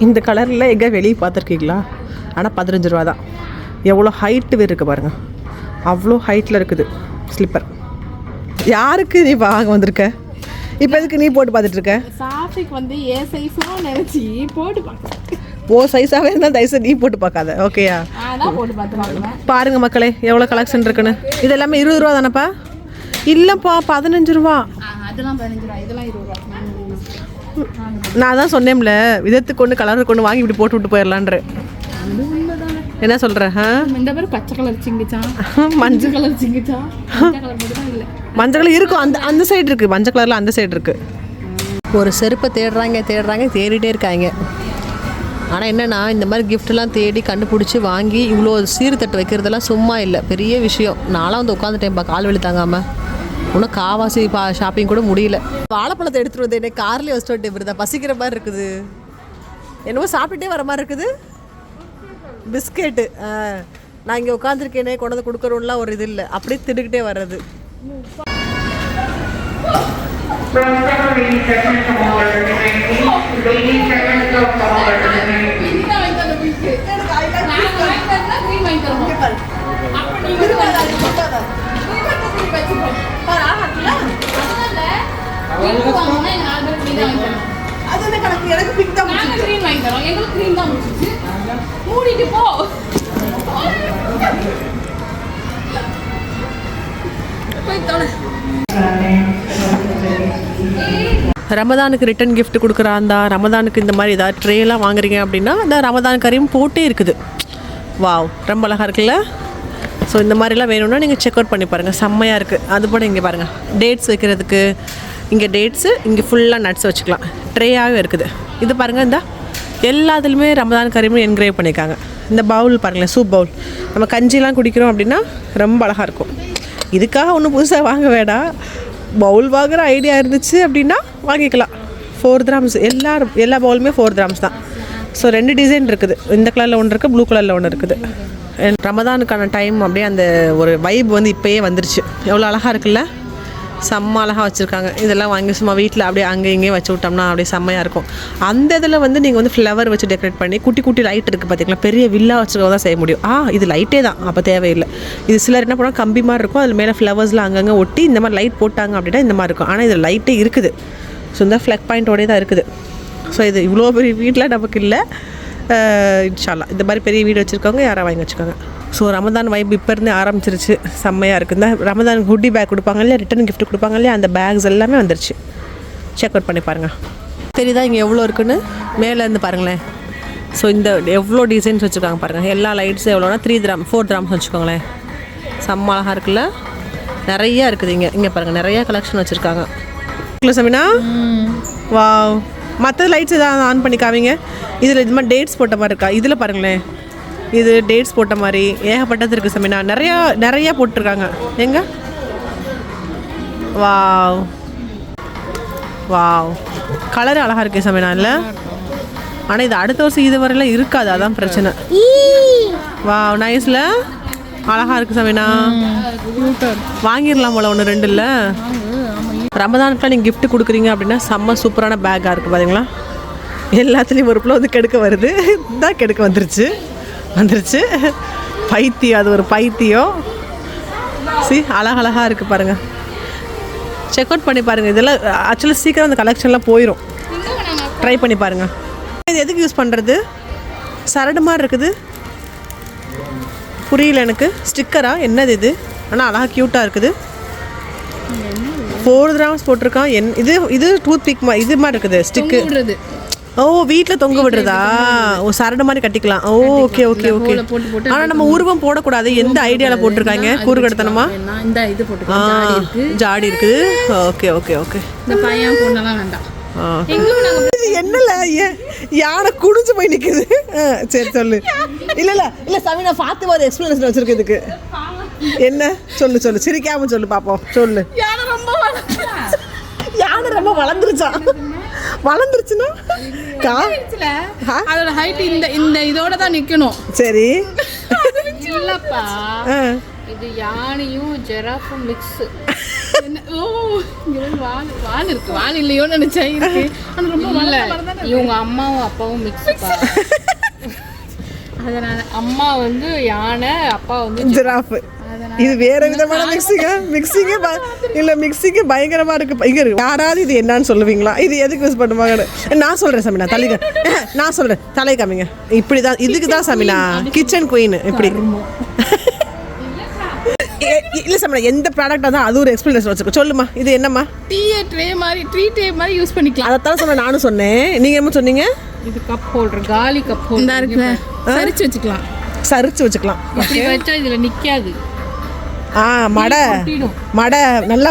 இந்த கலரில் எங்கே வெளியே பார்த்துருக்கீங்களா? ஆனால் 15 ரூபா தான். எவ்வளோ ஹைட்டு வேறு இருக்குது பாருங்கள், அவ்வளோ ஹைட்டில் இருக்குது ஸ்லிப்பர். யாருக்கு நீ வாங்க வந்திருக்க? இப்போ எதுக்கு நீ போட்டு பார்த்துட்டு இருக்க? சாஃபிக்கு வந்து ஏ சைஸாக நினச்சி போட்டு பார்க்க. ஓ சைஸாகவே இருந்தால் தயவுசு நீ போட்டு பார்க்காத, ஓகேயா? பாருங்க மக்களே எவ்வளோ கலெக்ஷன் இருக்குன்னு. இது எல்லாமே 20 ரூபா தானேப்பா? இல்லைப்பா 15 ரூபா. அதெல்லாம் 15 ரூபா, இதெல்லாம் 20 ரூபா. நான் தான் சொன்னேன்ல, விதத்துக்கு ஒன்று கலருக்கு ஒன்று வாங்கி இப்படி போட்டு விட்டு போயிடலான்ற. என்ன சொல்ற? இந்த மாதிரி பச்சை கலர் சிங்கிச்சா, மஞ்சள் கலர் சிங்கிச்சா, மஞ்சள் கலர் இருக்கும். அந்த சைடு இருக்கு, மஞ்சள் கலர்ல அந்த சைடு இருக்கு. ஒரு செருப்பை தேடிட்டே இருக்காங்க. ஆனால் என்னென்னா இந்த மாதிரி கிஃப்ட்லாம் தேடி கண்டுபிடிச்சி வாங்கி இவ்வளோ சீர்தட்டு வைக்கிறதெல்லாம் சும்மா இல்லை, பெரிய விஷயம். நான்லாம் வந்து உட்காந்துட்டேன்ப்பா கால் வலி தாங்காமல். இன்னும் காவாசி ஷாப்பிங் கூட முடியல. வாழைப்பழத்தை எடுத்துகிட்டு வந்து என்ன கார்லேயே வச்சுட்டு வருதா? பசிக்கிற மாதிரி இருக்குது, என்னவோ சாப்பிட்டுட்டே வர மாதிரி இருக்குது. பிஸ்கெட்டு நான் இங்கே உட்காந்துருக்கேனே கொண்டு வந்து கொடுக்குறோம்லாம் ஒரு இது இல்லை, அப்படியே திடுக்கிட்டே வர்றது. ரமதானுக்கு ரிட்டன் கிஃப்ட் கொடுக்குறாந்தா, ரமதானுக்கு இந்த மாதிரி ஏதாவது ட்ரேலாம் வாங்குறீங்க அப்படின்னா அந்த ரமதான் கரீம் போட்டே இருக்குது. வாவ், ரொம்ப அழகாக இருக்குல்ல. ஸோ இந்த மாதிரிலாம் வேணும்னா நீங்கள் செக் அவுட் பண்ணி பாருங்கள், செம்மையாக இருக்குது. அது போல் இங்கே பாருங்கள், டேட்ஸ் வைக்கிறதுக்கு இங்கே டேட்ஸு, இங்கே ஃபுல்லாக நட்ஸ் வச்சுக்கலாம், ட்ரேயாகவே இருக்குது. இது பாருங்கள், இந்த எல்லாத்துலேயுமே ரமதான் கரீம்னு என்கிரேவ் பண்ணியிருக்காங்க. இந்த பவுல் பாருங்களேன், சூப் பவுல். நம்ம கஞ்சிலாம் குடிக்கிறோம் அப்படின்னா ரொம்ப அழகாக இருக்கும். இதுக்காக ஒன்றும் புதுசாக வாங்க வேண்டாம். பவுல் வாங்குகிற ஐடியா இருந்துச்சு அப்படின்னா வாங்கிக்கலாம். 4 dirhams. எல்லா பவுலுமே 4 dirhams தான். ஸோ 2 டிசைன் இருக்குது. இந்த கலரில் ஒன்று இருக்குது, ப்ளூ கலரில் ஒன்று இருக்குது. ரமதானுக்கான டைம் அப்படியே அந்த ஒரு வைப் வந்து இப்போயே வந்துருச்சு. எவ்வளோ அழகாக இருக்குல்ல, செம்ம அழகாக வச்சுருக்காங்க. இதெல்லாம் வாங்கி சும்மா வீட்டில் அப்படியே அங்கே இங்கேயும் வச்சு விட்டோம்னா அப்படியே செம்மையாக இருக்கும். அந்த இதில் வந்து நீங்கள் வந்து ஃப்ளவர் வச்சு டெக்கரேட் பண்ணி குட்டி குட்டி லைட் இருக்குது பார்த்தீங்களா, பெரிய வில்லா வச்சுருக்க தான் செய்ய முடியும். இது லைட்டே தான், அப்போ தேவையில்லை. இது சிலர் என்ன பண்ணால் கம்பி மாதிரி இருக்கும், அதில் மேலே ஃப்ளவர்ஸ்லாம் அங்கங்கே ஒட்டி இந்த மாதிரி லைட் போட்டாங்க அப்படின்னா இந்த மாதிரி இருக்கும். ஆனால் இதில் லைட்டே இருக்குது. ஸோ இந்த ஃப்ளக் பாயிண்ட்டோடே தான் இருக்குது. ஸோ இது இவ்வளோ பெரிய வீட்டில் நமக்கு இல்லை. இன்ஷால்லா இந்த மாதிரி பெரிய வீடு வச்சுருக்கவங்க யாராவது வாங்கி வச்சுக்கோங்க. ஸோ ரமதான் வைப் இப்போ இருந்தே ஆரம்பிச்சிருச்சு, செம்மையாக இருக்குது. இந்த ரமதான் ஹுட்டி பேக் கொடுப்பாங்க இல்லையா, ரிட்டன் கிஃப்ட் கொடுப்பாங்க இல்லையா, அந்த பேக்ஸ் எல்லாமே வந்துருச்சு. செக் அவுட் பண்ணி பாருங்கள். தெரியுதா இங்கே எவ்வளோ இருக்குன்னு? மேலேருந்து பாருங்களேன். ஸோ இந்த எவ்வளோ டிசைன்ஸ் வச்சுருக்காங்க பாருங்கள். எல்லா லைட்ஸும் எவ்வளோனா 3 dirhams 4 dirhams வச்சுக்கோங்களேன். செம்ம அழகாக இருக்குல்ல, நிறையா இருக்குது இங்கே. இங்கே பாருங்கள், நிறையா கலெக்ஷன் வச்சுருக்காங்க. இல்லை சமினா, வா மற்ற லைட்ஸ் எதாவது ஆன் பண்ணி காமிங்க. இதில் இது மாதிரி டேட்ஸ் போட்ட மாதிரி இருக்கா? இதில் பாருங்களேன், இது டேட்ஸ் போட்ட மாதிரி ஏகப்பட்டது இருக்குது சமினா. நிறையா போட்டிருக்காங்க. எங்க வாவ் வாவ், கலர் அழகாக இருக்குது சமினா இல்லை? ஆனால் இது அடுத்த வருஷம் இது வரையில இருக்காது, அதான் பிரச்சனை. வாவ் நைஸில் அழகாக இருக்குது சமினா. வாங்கிடலாம் போல 1 2 இல்லை. ரமதானுக்குலாம் நீங்கள் கிஃப்ட் கொடுக்குறீங்க அப்படின்னா செம்ம சூப்பரான பேக்காக இருக்குது பார்த்தீங்களா. எல்லாத்துலேயும் ஒரு பிள்ளை வந்து கெடுக்க வருது. தான் கெடுக்க வந்துருச்சு பைத்தியம், அது ஒரு பைத்தியம். அழகழகாக இருக்குது பாருங்கள். செக் அவுட் பண்ணி பாருங்கள். இதெல்லாம் ஆக்சுவலாக சீக்கிரம் அந்த கலெக்ஷன்லாம் போயிடும். ட்ரை பண்ணி பாருங்கள். இது எதுக்கு யூஸ் பண்ணுறது? சரடு மாதிரி இருக்குது, புரியல எனக்கு. ஸ்டிக்கரா என்னது இது? ஆனால் அழகாக க்யூட்டாக இருக்குது. 4 dirhams போட்டிருக்கான். இது டூத் பிக் இது மாதிரி இருக்குது, ஸ்டிக்கு. ஓ வீட்டில் தொங்க விடுறதா? ஓ சரடு மாதிரி கட்டிக்கலாம். ஓ ஓகே ஓகே ஓகே. ஆனால் நம்ம உருவம் போடக்கூடாது. எந்த ஐடியாவில் போட்டிருக்காங்க? கூறுகடத்தனமா ஜாடி இருக்குது. Okay okay okay. இந்த பையன் பொண்ணெல்லாம் வேண்டாம். இது என்னல யானை குடிஞ்சு போய் நிக்குது. சரி சொல்லு. இல்ல சமினா ஃபாத்திமா ஒரு எக்ஸ்பிளனேஷன் வச்சிருக்கு இதுக்கு. என்ன சொல்லு சிரிக்காம சொல்லு பாப்போம். சொல்லு. யானை ரொம்ப வளர்ந்துருச்சுன்னா அதோட ஹைட் இந்த இதோட தான் நிக்கணும். சரி இல்லப்பா, இது யானையும் ஜிராஃபும் மிக்ஸ். வால் இருக்கு, வால் இல்லையோன்னு நினைச்சா இருக்கு. ஆனா ரொம்ப இவங்க அம்மாவும் அப்பாவும் மிக்ஸ். அதனால அம்மா வந்து யானை, அப்பா வந்து ஜிராஃப். இது வேற விதமான மிக்சிங்கே பயங்கரமா இருக்கு. இங்க யாராவது இது என்னன்னு சொல்லுவீங்களா? இது எதுக்கு யூஸ் பண்ணுவாங்க? நான் சொல்றேன் சமினா, நான் சொல்றேன் தலை காமிங்க. இப்படிதான், இதுக்கு தான் சமினா கிச்சன் குயின். இப்படி இல்ல சமினா, எந்த ப்ராடக்டா தான் அது ஒரு எக்ஸ்பிளனேஷன் வச்சுக்கோ. சொல்லுமா, இது என்னம்மா? டீ ட்ரே மாதிரி யூஸ் பண்ணிக்கலாம். அதான் சொன்னேன், நானும் சொன்னேன். நீங்க என்ன சொன்னீங்க? இது கப் ஹோல்டர், காலி கப் ஹோல்டர் இருக்குல, சரிச்சு வச்சுக்கலாம். இப்படி வச்சா இதுல நிக்காது. மடை நல்லா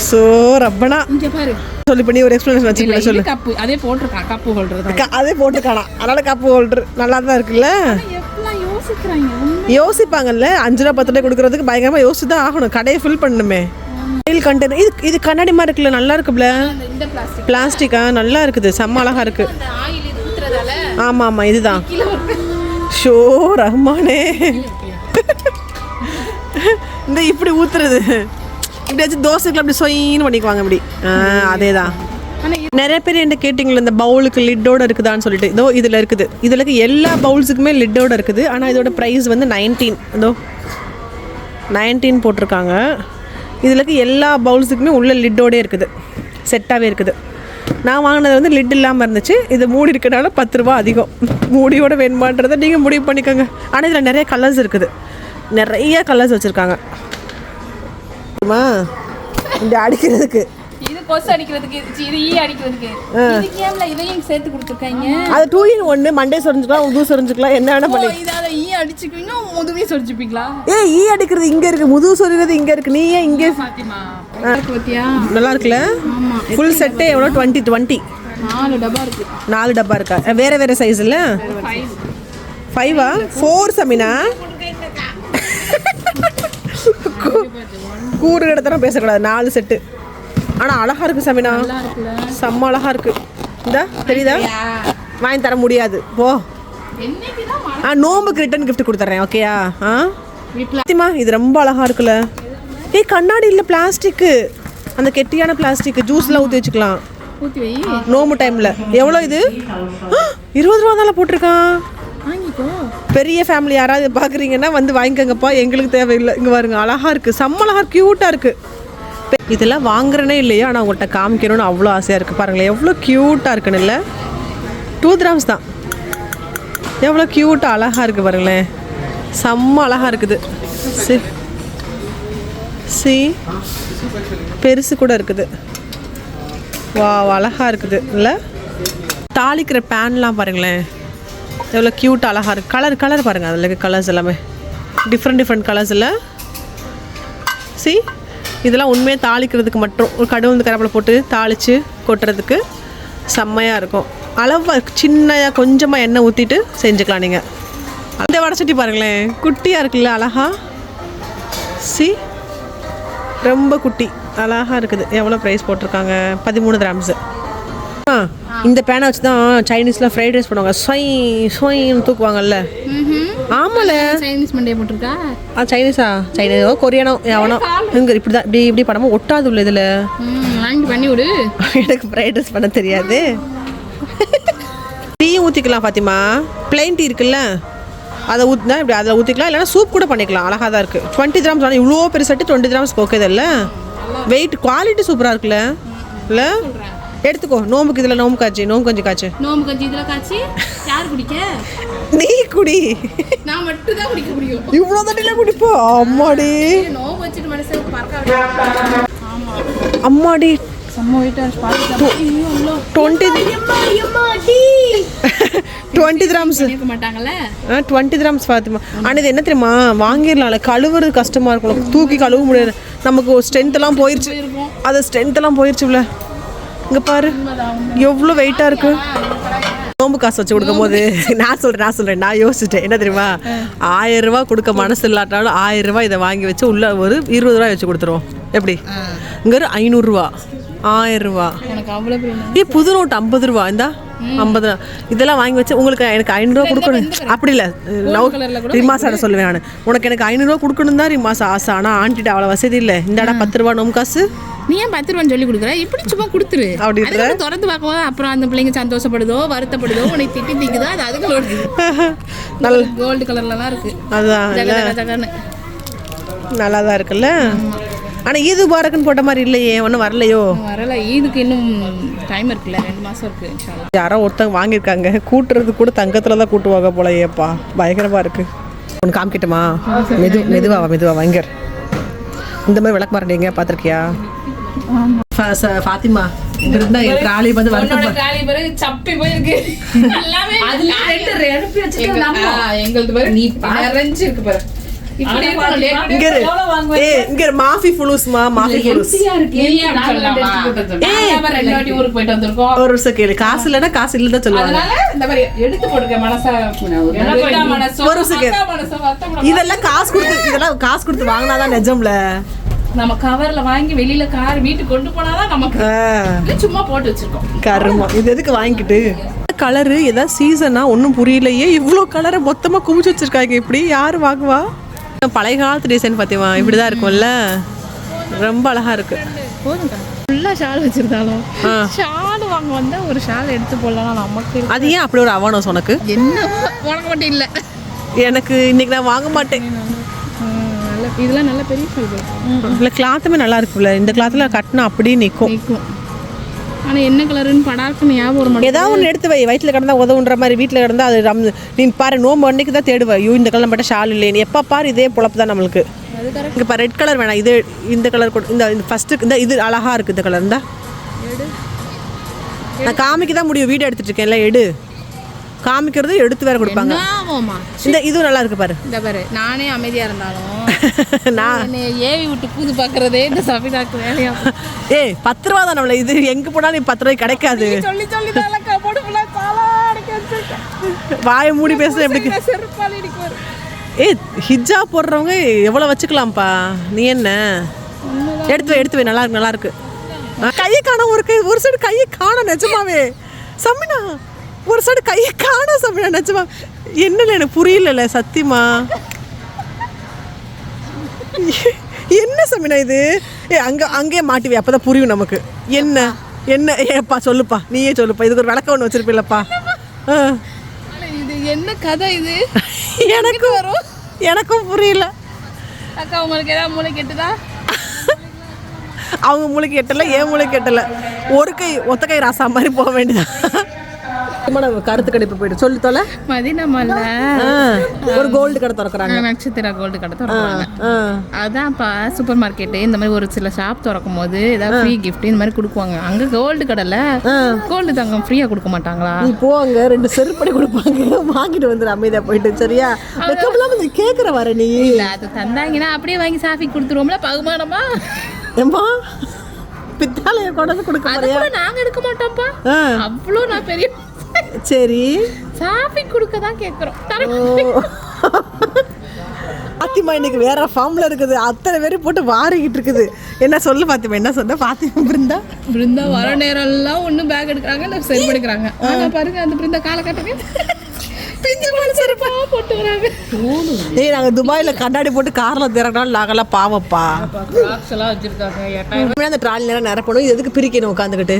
சோ ரப்பனா. இங்க பாரு, சொல்லி பண்ணி ஒரு எக்ஸ்பிளனேஷன் வச்சுக்கல. சொல்லு. கப் அதே போட்டுருக்கான், கப் ஹோல்டர் தான். அதே போட்டுருக்கானா? அதனால கப் ஹோல்டர் நல்லா தான் இருக்குல்ல. எப்பலாம் யோசிக்கிறாங்க, யோசிப்பாங்கல்ல. 5 ரூபா 10 ரூபாய் கொடுக்கறதுக்கு பயங்கரமா யோசிச்சு தான் ஆகணும். கடையை ஃபில் பண்ணணுமே. கண்டெய்னர் இது கண்ணாடி மாதிரி இருக்குல்ல, நல்லா இருக்குல்ல. இந்த பிளாஸ்டிக்கா நல்லா இருக்குது, செம்ம அழகா இருக்கு. அந்த ஆயில் இது ஊத்துறதால. ஆமா இதுதான். ஷோ ரஹ்மானே, இந்த இப்படி ஊத்துறது, இப்படியாச்சும் தோசைக்குள்ள அப்படி சொயின்னு பண்ணிக்குவாங்க இப்படி. அதே தான். நிறைய பேர் என்ன கேட்டிங்களா, இந்த பவுலுக்கு லிட்டோட இருக்குதான்னு சொல்லிட்டு. இதோ இதில் இருக்குது. இதில் எல்லா பவுல்ஸுக்குமே லிட்டோட இருக்குது. ஆனால் இதோட ப்ரைஸ் வந்து 19. இதோ 19 போட்டிருக்காங்க. இதில் எல்லா பவுல்ஸுக்குமே உள்ள லிட்டோடே இருக்குது, செட்டாகவே இருக்குது. நான் வாங்கினது வந்து லிட் இல்லாமல் இருந்துச்சு. இது மூடி இருக்கிறனால 10 ரூபா அதிகம். மூடியோட வேணுமான்றதை நீங்கள் முடிவு பண்ணிக்கோங்க. ஆனால் இதில் நிறைய கலர்ஸ் இருக்குது, நிறைய கலர்ஸ் வச்சுருக்காங்க. இந்த அடிக்கிறதுக்கு, இது கொசு அடிக்கிறதுக்கு, இது ஈ அடிக்கிறதுக்கு. இது கேம்ல இதையும் சேர்த்து கொடுத்துருக்காங்க. அது 2 in 1. மண்டே சொரிஞ்சுக்கலாம், முதுகு சொரிஞ்சுக்கலாம், என்ன வேணா பண்ணி. இதால ஈ அடிச்சுக்குவீங்க, முதுகே சொரிஞ்சுப்பீங்களா? ஈ அடிக்கிறது இங்க இருக்கு, முதுகு சொரிகிறது இங்க இருக்கு. நீ ஏன் இங்க? பாத்திமா பாத்தியா? நல்லா இருக்குல்ல. ஃபுல் செட்டே எவ்வளோ? 20. 4 டப்பா இருக்கு. 4 டப்பா இருக்கா? வேற சைஸ்ல 5ஆ 4 சமினா கூறு இடத்துல பேசக்கூடாது. 4 செட்டு. ஆனால் அழகா இருக்கு சமினா, செம்ம அழகா இருக்கு. இந்த தெரியுதா? வாங்கி தர முடியாது போ. நோம்புக்கு ரிட்டர்ன் கிஃப்ட் கொடுத்துட்றேன். ஓகேயா? சத்தியமா இது ரொம்ப அழகா இருக்குல்ல. ஏய் கண்ணாடி இல்லை, பிளாஸ்டிக்கு, அந்த கெட்டியான பிளாஸ்டிக். ஜூஸ்லாம் ஊற்றி வச்சுக்கலாம் ஊத்தி வை. நோம்பு டைமில். எவ்வளோ இது? 20 ரூபா தானே போட்டிருக்கான். வாங்கிக்கோ. பெரிய ஃபேமிலி யாராவது பார்க்குறீங்கன்னா வந்து வாங்கிக்கோங்கப்பா, எங்களுக்கு தேவையில்லை. இங்கே பாருங்க, அழகா இருக்குது, செம்ம அழகா, க்யூட்டாக இருக்குது. இதெல்லாம் வாங்குறேனே இல்லையா, ஆனால் உங்கள்கிட்ட காமிக்கணும்னு அவ்வளோ ஆசையாக இருக்குது. பாருங்களேன் எவ்வளோ க்யூட்டாக இருக்குன்னு. இல்லை 2 கிராம்ஸ் தான். எவ்வளோ க்யூட்டாக அழகாக இருக்குது பாருங்களேன், செம்ம அழகாக இருக்குது. சி பெருசு கூட இருக்குது. வா அழகாக இருக்குது இல்லை. தாளிக்கிற பேன்லாம் பாருங்களேன் எவ்வளோ க்யூட்டாக அழகாக இருக்குது. கலர் பாருங்கள், அதில் இருக்க கலர்ஸ் எல்லாமே டிஃப்ரெண்ட் கலர்ஸ் இல்லை. சி இதெல்லாம் உண்மையாக தாளிக்கிறதுக்கு மட்டும், ஒரு கடுகு கருவேப்பிலை போட்டு தாளித்து கொட்டுறதுக்கு செம்மையாக இருக்கும். அளவு சின்னையாக கொஞ்சமாக எண்ணெய் ஊற்றிட்டு செஞ்சுக்கலாம் நீங்கள். அந்த வடைச்சட்டி பாருங்களேன் குட்டியாக இருக்குல்ல, அழகா. சி ரொம்ப குட்டி அழகாக இருக்குது. எவ்வளோ ப்ரைஸ் போட்டிருக்காங்க? 13 கிராம்ஸு. இந்த பேனை வச்சு தான் சைனீஸில் ஃப்ரைட் ரைஸ் பண்ணுவாங்க. ஸ்வைன்னு தூக்குவாங்கல்ல. ஆமால சைனீஸ் மண்டே போட்டிருக்கா. சைனீஸா? சைனீஸோ கொரியானோ எவனோ இங்கே இப்படி தான் இப்படி படமும் ஒட்டாது உள்ள இதில். வாங்கி பண்ணி விடு. எனக்கு ஃப்ரைட் ரைஸ் பண்ண தெரியாது. டீயும் ஊற்றிக்கலாம் ஃபாத்திமா. பிளைன் டீ இருக்குல்ல, அதை ஊற்றினா இப்படி அதில் ஊற்றிக்கலாம், இல்லைனா சூப் கூட பண்ணிக்கலாம். அழகாக தான் இருக்குது. 20 கிராம்ஸ். ஆனால் இவ்வளோ பெரிய செட்டு 20 கிராம்ஸ் போக்குது இல்லை. வெயிட் குவாலிட்டி சூப்பராக இருக்குல்ல. இல்லை எடுத்துக்கோ. நோம்புக்கு இதில் நோம்பு கஞ்சி காய்ச்சி. நோம்பு கஞ்சி இதில் காய்ச்சி யார் குடிக்க? நீ குடி. நான் மட்டும் தான் குடிக்க முடியும். இவ்வளோ தண்ணியில குடிப்போ? அம்மாடி நோம்பு வச்சுட்டு மனசு பறக்க. அம்மாடி செம்ம வெயிட்டாக 20 கிராம்ஸ் இருக்க மாட்டாங்கல்ல. 20 கிராம்ஸ் ஃபாத்திமா. ஆனால் இது என்ன தெரியுமா, வாங்கிடலாம்ல, கழுவுறது கஷ்டமாக இருக்கும், தூக்கி கழுவ முடியாது. நமக்கு ஸ்ட்ரென்த்தெல்லாம் போயிடுச்சு, அது ஸ்ட்ரென்த்தெல்லாம் போயிடுச்சுல. இங்கே பாரு எவ்வளோ வெயிட்டாக இருக்கு. நோம்பு காசு வச்சு கொடுக்கும் போது நான் சொல்கிறேன் நான் யோசிச்சிட்டேன் என்ன தெரியுமா, 1000 ரூபா கொடுக்க மனசு இல்லாட்டாலும் 1000 ரூபா இதை வாங்கி வச்சு உள்ள ஒரு 20 ரூபா வச்சு கொடுத்துருவோம். எப்படி? இங்கே 500 ரூபா, 1000 ரூபா. புது நோட்டு 50 ரூபா. இந்தா 50. இதெல்லாம் வாங்கி வச்சு உங்களுக்கு எனக்கு 500 ரூபா கொடுக்கணும். அப்படி இல்லை, ரிமாசாட சொல்லுவேன் நான், உனக்கு எனக்கு 500 ரூபா கொடுக்கணும் தான் ரிமாசா ஆசை. ஆனால் ஆண்டிட்ட அவ்வளோ வசதி இல்லை. இந்தாடா 10 ரூபா நோம்பு காசு. நீ ஏன் 10 ரூபான்னு சொல்லி கொடுக்குற? இப்படி சும்மா கொடுத்துரு. அப்படி திறந்து பார்க்கும்போது அப்புறம் அந்த பிள்ளைங்க சந்தோஷப்படுதோ வருத்தப்படுதோ உனக்கு திக்குதோ அது அதுகளோட நல்ல கோல்டு கலர்லாம் இருக்கு. அதுதான் நல்லா தான் இருக்குல்ல. ஆனால் ஈது பாரக்குன்னு போட்ட மாதிரி இல்லையே, ஒன்றும் வரலையோ? வரல, ஈதுக்கு இன்னும் டைம் இருக்குல்ல, 2 மாதம் இருக்கு. யாரோ ஒருத்தவங்க வாங்கியிருக்காங்க, கூட்டுறது கூட தங்கத்தில் தான் கூட்டுவாங்க போல. ஏப்பா பயங்கரமாக இருக்கு. ஒன்று காமிக்கிட்டுமா? மெதுவா வாங்கர். இந்த மாதிரி விளக்கு மாறீங்க பார்த்துருக்கியா ஃபாத்திமா? ட்ராலி வந்து சப்பி போயிருக்கு. எங்களுக்கு பாரு நீ நிறைஞ்சு இருக்கு பாரு. காசு இல்லன்னா காசு இல்லதான் சொல்லுவாங்க. இதெல்லாம் காசு கொடுத்து வாங்கினாதான் நிஜம்ல. நம்ம கவர்ல வாங்கி வெளியில கார் வீட்டுக்கு கொண்டு போனாதான் நமக்கு. சும்மா போட்டு வச்சிருக்கோம் கருமா. இது எதுக்கு வாங்கிக்கிட்டு? கலரு ஏதாவது சீசனா ஒன்றும் புரியலையே. இவ்வளோ கலரை மொத்தமாக குமிச்சு வச்சிருக்காங்க. இப்படி யாரு வாங்குவா? பழைய காலத்து டிசைன் பார்த்தீங்களா, இப்படிதான் இருக்கும்ல. ரொம்ப அழகா இருக்கு. ஃபுல்லா ஷால் வச்சிருந்தாலும் ஷால் வாங்க வந்தா ஒரு ஷால் எடுத்து போடலாம் நமக்கு. அது ஏன் அப்படி ஒரு அவனஸ் உனக்கு? என்ன வாங்க மாட்டேன்? இல்ல எனக்கு இன்னைக்கு நான் வாங்க மாட்டேன். இதெல்லாம் நல்ல பெரிய ஷால். இல்லை கிளாத்துமே நல்லா இருக்குல்ல. இந்த கிளாத்தில் கட்டினா அப்படியே நிற்கும். ஆனால் என்ன கலருன்னு படாக்குன்னு ஞாபகம் வர மாட்டேன். ஏதாவது ஒன்று எடுத்து வை. வயிற்றில் கிடந்தா உதவுன்ற மாதிரி, வீட்டில் கிடந்தா அது நீ பாரு. நோம்பு அன்னைக்கு தான் தேடுவேன், ஐயோ இந்த கலர் மட்டும் ஷால் இல்லை. நீ எப்போ பாரு இதே பொழப்பு தான் நம்மளுக்கு. இங்கே இப்போ ரெட் கலர் வேணாம், இது இந்த கலர் கூட. இந்த ஃபஸ்ட்டு இந்த இது அழகாக இருக்குது. இந்த கலர் இருந்தா நான் காமிக்க தான் முடியும், வீடியோ எடுத்துகிட்டு இருக்கேன். இல்லை எடு. காமிக்கிறது எடுத்து வேற கொடுப்பாங்க. ஆமாம்மா, இந்த இதுவும் நல்லா இருக்கு பாரு. இந்த பாரு, நானே அமைதியா இருந்தாலும் நான் என்னை ஏவி விட்டு பூது பாக்குறதே இந்த சஃபினாக்கு வேலையா. ஏய் 10 ரூபா தானே இது, எங்க போனாலும் 10 ரூபாய்க்கு கிடைக்காது. சொல்லி சொல்லி தான் கபோர்டு ஃபுல்லா சாலா அடக்கி வச்சிருக்கேன். வாயை மூடி பேச எப்படி? செருப்பால இடிக்குவாரு. ஏய் ஹிஜாப் போடுறவங்க எவ்வளோ வச்சுக்கலாம்ப்பா. நீ என்ன எடுத்து வை நல்லா இருக்கு நல்லா இருக்கு. கையை காண ஒரு சைடு கையை காண நிஜமாவே சமினா, ஒரு சைடு கையை காண சமினா நிஜமா. என்னல எனக்கு புரியல சத்தியமா. என்ன சமினா இது? அங்கேயே மாட்டுவே அப்பதான் புரியும் நமக்கு. என்ன ஏப்பா சொல்லுப்பா, நீயே சொல்லுப்பா. இதுக்கு ஒரு விளக்கம் ஒன்று வச்சிருப்பில்லப்பா. இது என்ன கதை இது? எனக்கும் புரியல. அக்கா உங்களுக்கு ஏதாவது மூளை கெட்டுதா? அவங்க மூளைக்கு எட்டல, என் மூளைக்கு எட்டல. ஒரு கை ஒத்த கை ராசா மாதிரி போக வேண்டியதான். கருத்து கணிப்பு போயிட்டு சொல்லி தொலை. மதினமல்ல ஒரு கோல்டு கடை திறக்கிறாங்க, நட்சத்திர கோல்டு கடை திறக்கிறாங்க. அதான்ப்பா சூப்பர் மார்க்கெட்டு இந்த மாதிரி ஒரு சில ஷாப் திறக்கும் போது ஏதாவது ஃப்ரீ கிஃப்ட் இந்த மாதிரி கொடுக்குவாங்க. அங்க கோல்டு கடைல கோல்டு தங்கம் ஃப்ரீயா கொடுக்க மாட்டாங்களா? நீ போங்க, 2 செருப்படி கொடுப்பாங்க, வாங்கிட்டு வந்துடு அமைதியா போயிட்டு. சரியா? கேட்குற வர நீ இல்ல அது தந்தாங்கன்னா அப்படியே வாங்கி சாஃபி கொடுத்துருவோம்ல பகுமானமா. ஏம்மா பித்தாலைய கொண்டு கொடுக்க போறியா? நாங்க எடுக்க மாட்டோம்ப்பா, அவ்வளோ நான் பெரிய. சரி சாஃபி கொடுக்க தான் கேட்குறோம். பாத்திமா இன்னைக்கு வேற ஃபார்ம்ல இருக்குது, அத்தனை பேரும் போட்டு வாரிக்கிட்டு இருக்குது. என்ன சொல்லு பாத்திமா, என்ன சொன்ன? பாத்திமா பிருந்தா வர நேரம் எல்லாம் ஒன்றும் பேக் எடுக்கிறாங்க இல்லை செருப்பு எடுக்கிறாங்க. ஆனால் பாருங்க அந்த பிருந்தா காலை காட்டுங்க போட்டு வராங்க. ஏய் நாங்கள் துபாயில் கண்ணாடி போட்டு காரில் திறக்கணும், நாங்கெல்லாம் பாவப்பா. எல்லாம் வச்சிருக்காங்க. அந்த ட்ராலி நேரம் நிரப்பணும். இது எதுக்கு பிரிக்கணும் உட்காந்துக்கிட்டு?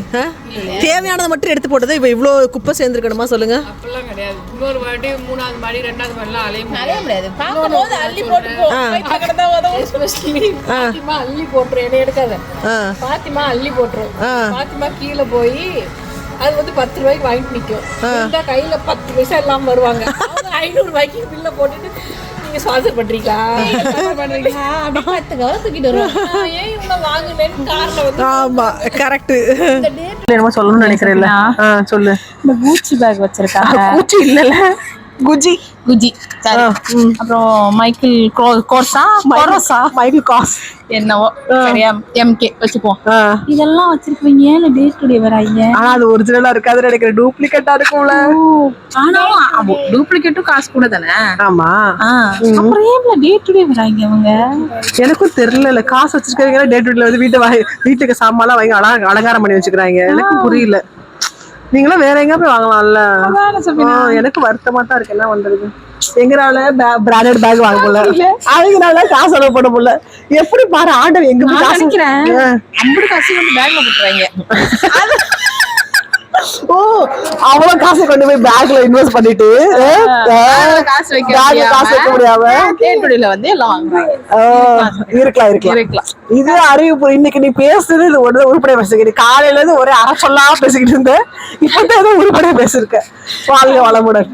தேவையானதை மட்டும் எடுத்து போட்டது இப்போ இவ்வளோ குப்பை சேர்ந்துருக்கணுமா சொல்லுங்க? அப்படிலாம் கிடையாது. இன்னொரு வாட்டி 3வது மாடி 2வது மாடிலாம் அலைய முடியாது. பார்க்கும்போது அள்ளி போட்டு பாத்திமா அள்ளி போட்டுரும். என்ன எடுக்காத பாத்திமா அள்ளி போட்டுரும். பாத்திமா கீழே போய் அது வந்து 10 ரூபாய்க்கு வாங்கிட்டு நிற்கும். இந்த கையில 10 பைசா இல்லாமல் வருவாங்க. 500 ரூபாய்க்கு பில்ல போட்டுட்டு நீங்க ஸ்பான்சர் பண்றீங்களா பண்றீங்களா அப்படி 10 கவர் தூக்கிட்டு வருவாங்க. ஏன் இவ்வளவு வாங்குனேன்னு கார்ல வந்து. ஆமா கரெக்ட். இந்த டேட் என்னமோ சொல்லணும்னு நினைக்கிறேன்ல. சொல்லு. இந்த கூச்சி பேக் வச்சிருக்காங்க. கூச்சி இல்லல, குஜி. சரி. அப்புறம் மைக்கேல் கோர்ஸா மைக்கேல் காஸ் என்னவோ சரியா எம்கே வச்சுப்போம். இதெல்லாம் வச்சிருக்கீங்க. ஏன் டே டு டே வராங்க? ஆனா அது ஒரிஜினலா இருக்காது நினைக்கிறேன், டூப்ளிகேட்டா இருக்கும்ல. ஆனா டூப்ளிகேட்டும் காசு கூட தானே. ஆமா. அப்புறம் ஏன் டே டு டே வராங்க அவங்க? எனக்கும் தெரியல. காசு வச்சிருக்கீங்க டே டு டே வந்து வீட்டுக்கு சாமான்லாம் வாங்கி அலங்காரம் பண்ணி வச்சுக்கிறாங்க. எனக்கு புரியல. நீங்களும் வேற எங்க போய் வாங்கலாம்ல? எனக்கு வருத்தமா தான் இருக்கு. என்ன பண்றது? எங்கனால பிராண்டட் பேக் வாங்க முடியல, அவங்கனால காசு செலவு பண்ண முடியல. எப்படி பாரு ஆண்டவர் எங்க போய் காசு நினைக்கிறேன் 50 காசு வந்து பேக்ல போட்டுறாங்க. ஓ அவ்வளவு காசை கொண்டு போய் பேக்ல இன்வெஸ்ட் பண்ணிட்டு காசு வைக்க முடியாம டேட்டுல வந்து எல்லாம் வாங்குறாங்க. இருக்கலாம். இது அறிவிப்பு. இன்னைக்கு நீ பேசுறது இது ஒன்று உருப்படியா பேசுகிற. காலையில இருந்து ஒரே அரை சொல்லா பேசிக்கிட்டு இருந்தேன். இப்பதான் ஏதோ உருப்படியா பேசிருக்க. வாழ்க வளமுடன்.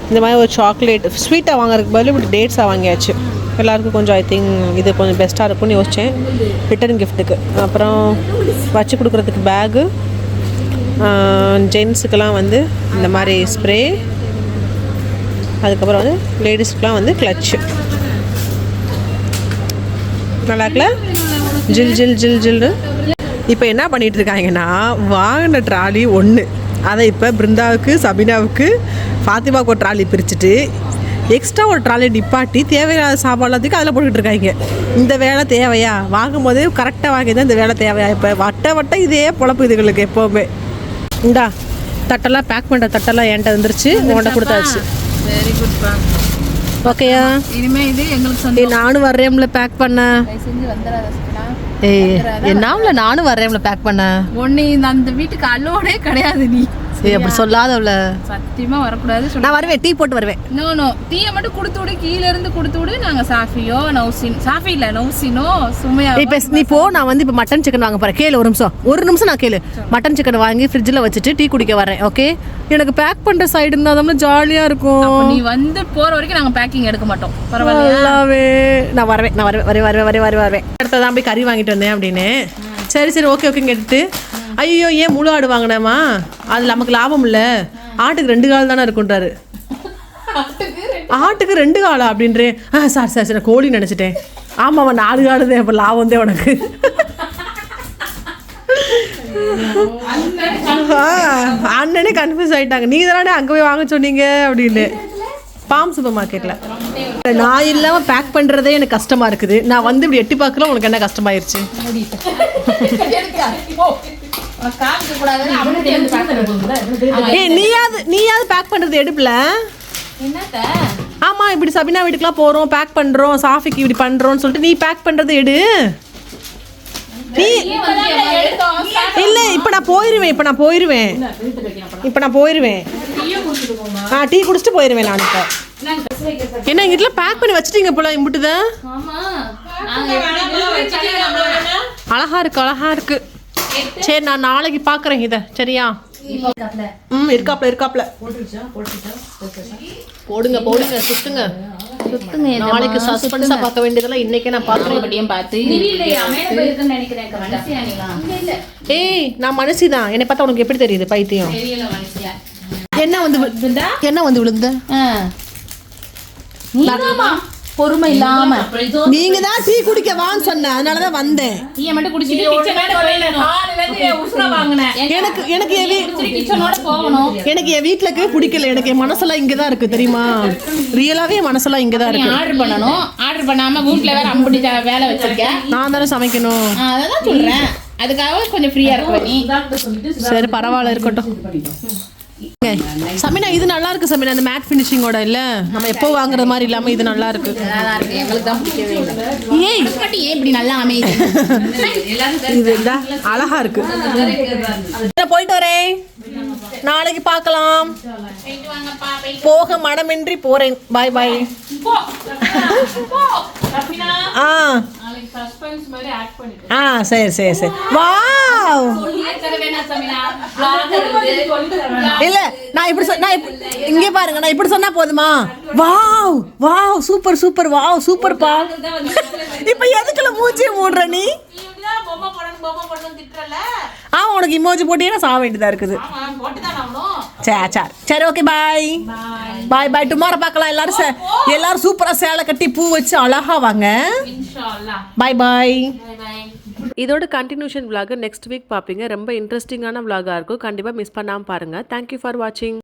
இந்த மாதிரி ஒரு சாக்லேட் ஸ்வீட்டாக வாங்குறதுக்கு பதில் இப்படி டேட்ஸாக வாங்கியாச்சு. எல்லாருக்கும் கொஞ்சம் ஐ திங்க் இது கொஞ்சம் பெஸ்ட்டாக இருக்கும்னு யோசித்தேன் ரிட்டர்ன் கிஃப்ட்டுக்கு. அப்புறம் வச்சு கொடுக்குறதுக்கு பேகு, ஜென்ஸுக்கெல்லாம் வந்து இந்த மாதிரி ஸ்ப்ரே, அதுக்கப்புறம் வந்து லேடிஸ்க்குலாம் வந்து கிளச்சு. நல்லா இருக்குல்ல? ஜில் ஜில் ஜில் ஜில்னு. இப்போ என்ன பண்ணிகிட்டு இருக்காங்கன்னா, வாங்கின ட்ராலி ஒன்று, அதை இப்போ பிருந்தாவுக்கு சபினாவுக்கு ஃபாத்திமாவுக்கு ஒரு ட்ராலி பிரிச்சுட்டு எக்ஸ்ட்ரா ஒரு ட்ராலி நிப்பாட்டி தேவையில்லாத சாப்பாடு எல்லாத்துக்கும் அதில் போட்டுக்கிட்டு இருக்காங்க. இந்த வேலை தேவையா? வாங்கும்போது கரெக்டாக வாங்கி தான் இந்த வேலை தேவையா? இப்போ வட்ட இதே பொழப்பு இதுகளுக்கு எப்போவுமே. இந்தா தட்டெல்லாம் பேக் பண்ணுற தட்டெல்லாம் என்கிட்ட வந்துருச்சு, உன்கிட்ட கொடுத்தாச்சு. வெரி குட் பா. ஓகேயா? இனிமே இது எங்களுக்கு நானும் வர்றேன்ல பேக் பண்ண. செஞ்சு வந்துடாத. என்னால நானும் வர்றேன்ல பேக் பண்ண. ஒன்னு அந்த வீட்டுக்கு அலோடே கிடையாது. நீ அப்படி சொல்லாதவள. சத்தியமா வரக்கூடாது. நான் வருவேன், டீ போட்டு வருவேன். நோ டீயை மட்டும் கொடுத்து விடு, கீழ இருந்து கொடுத்து விடு. நாங்க சாஃபியோ நௌசின், சாஃபி இல்ல நௌசினோ சுமையா. இப்ப நீ போ, நான் வந்து இப்ப மட்டன் சிக்கன் வாங்க போறேன். கேளு ஒரு நிமிஷம் நான் கேளு. மட்டன் சிக்கன் வாங்கி ஃப்ரிட்ஜ்ல வச்சுட்டு டீ குடிக்க வரேன். ஓகே? எனக்கு பேக் பண்ற சைடு இருந்தா தான் ஜாலியா இருக்கும். நீ வந்து போற வரைக்கும் நாங்க பேக்கிங் எடுக்க மாட்டோம். பரவாயில்லையா? நான் வருவேன். அடுத்ததான் போய் கறி வாங்கிட்டு வந்தேன் அப்படின்னு. சரி ஓகே கேட்டுட்டு, ஐயோ ஏன் முழு ஆடு வாங்கினேமா, அது நமக்கு லாபம் இல்லை, ஆட்டுக்கு 2 கால் தானே இருக்குன்றாரு. ஆட்டுக்கு 2 காலா அப்படின்றேன். சார் கோழி நினச்சிட்டேன். ஆமாம் 4 காலுதே, அப்போ லாபம் வந்தே உனக்கு. அண்ணனே கன்ஃபியூஸ் ஆயிட்டாங்க. நீங்க தானே அங்கே போய் வாங்க சொன்னீங்க அப்படின்னு. பாம் சூப்பர் மார்க்கெட்டில் நான் இல்லாமல் பேக் பண்ணுறதே எனக்கு கஷ்டமாக இருக்குது. நான் வந்து இப்படி எட்டி பார்க்கலாம், உனக்கு என்ன கஷ்டமாயிருச்சு? நீயாவது பேக் பண்ணுறது எடுப்பில். ஆமாம், இப்படி சபினா வீட்டுக்குலாம் போகிறோம், பேக் பண்ணுறோம், சாஃபிக்கு இப்படி பண்ணுறோன்னு சொல்லிட்டு நீ பேக் பண்ணுறது எடு. நீ இல்லை, இப்போ நான் போயிடுவேன். டீ குடிச்சிட்டு போயிடுவேன் நான். இப்போ என்ன எங்கள் வீட்டில் பேக் பண்ணி வச்சுட்டீங்க போல இம்புட்டுதான். அழகா இருக்கு. சரி, நான் நாளைக்கு பார்க்குறேன் இதை. சரியா? இருக்காப்ல. போடுங்க சுத்துங்க. நாளைக்கு சஸ்பென்ஸா பார்க்க வேண்டியதெல்லாம் இன்னைக்கே நான் பார்த்து. ஏய், நான் மனசிதான். என்னை பார்த்தா உனக்கு எப்படி தெரியுது பைத்தியம்? என்ன வந்து விழுந்த? பொறுமை இல்லாம நீங்க தான் டீ குடிக்க வான்னு சொன்ன, அதனாலதான் வந்தேன். டீ மட்டும் குடிச்சிட்டு எனக்கு என் வீட்டுல பிடிக்கல. எனக்கு என் மனசெல்லாம் இங்கதான் இருக்கு தெரியுமா? ரியலாவே மனசெல்லாம் இங்கதான் இருக்கு. ஆர்டர் பண்ணணும். ஆர்டர் பண்ணாம வீட்டுல வேற அம்புடி வேலை வச்சிருக்கேன். நான் தானே சமைக்கணும். அதான் சொல்றேன். அதுக்காக கொஞ்சம் ஃப்ரீயா இருக்கும் நீ. சரி, பரவாயில்ல, இருக்கட்டும். சமினா, இது நல்லா இருக்கு சமினா. அந்த மேட் ஃபினிஷிங்கோட இல்ல, நம்ம எப்போ வாங்குற மாதிரி இல்லாம இது நல்லா இருக்கு. எங்களுக்கு தான் பிடிக்கவே இல்லை. ஏன் இப்படி நல்லா அமையுது? இது அழகா இருக்கு. போயிட்டு வரேன், நாளைக்கு பார்க்கலாம். போக மனமின்றி போறேன். பாய் பாய். சரி. வாவ், இல்ல நான் இங்கே பாருங்க, நான் இப்படி சொன்னா போதுமா? வாவ் சூப்பர் வாவ் சூப்பர்ப்பா. இப்ப எதுக்குள்ள மூச்சியை மூடுற நீ? உனக்கு இமோஜி போட்டீங்கன்னா சாக வேண்டியதா இருக்குது. சரி, ஓகே, பாய். டுமாரோ பார்க்கலாம். எல்லாரும் சூப்பரா சேலை கட்டி பூ வச்சு அழகா வாங்க. பாய். இதோட கண்டினியூஷன் vlog நெக்ஸ்ட் வீக் பார்ப்பீங்க. ரொம்ப இன்ட்ரெஸ்டிங்கான vlog-ஆ இருக்கும். கண்டிப்பாக மிஸ் பண்ணாமல் பாருங்கள். தேங்க்யூ ஃபார் வாட்சிங்.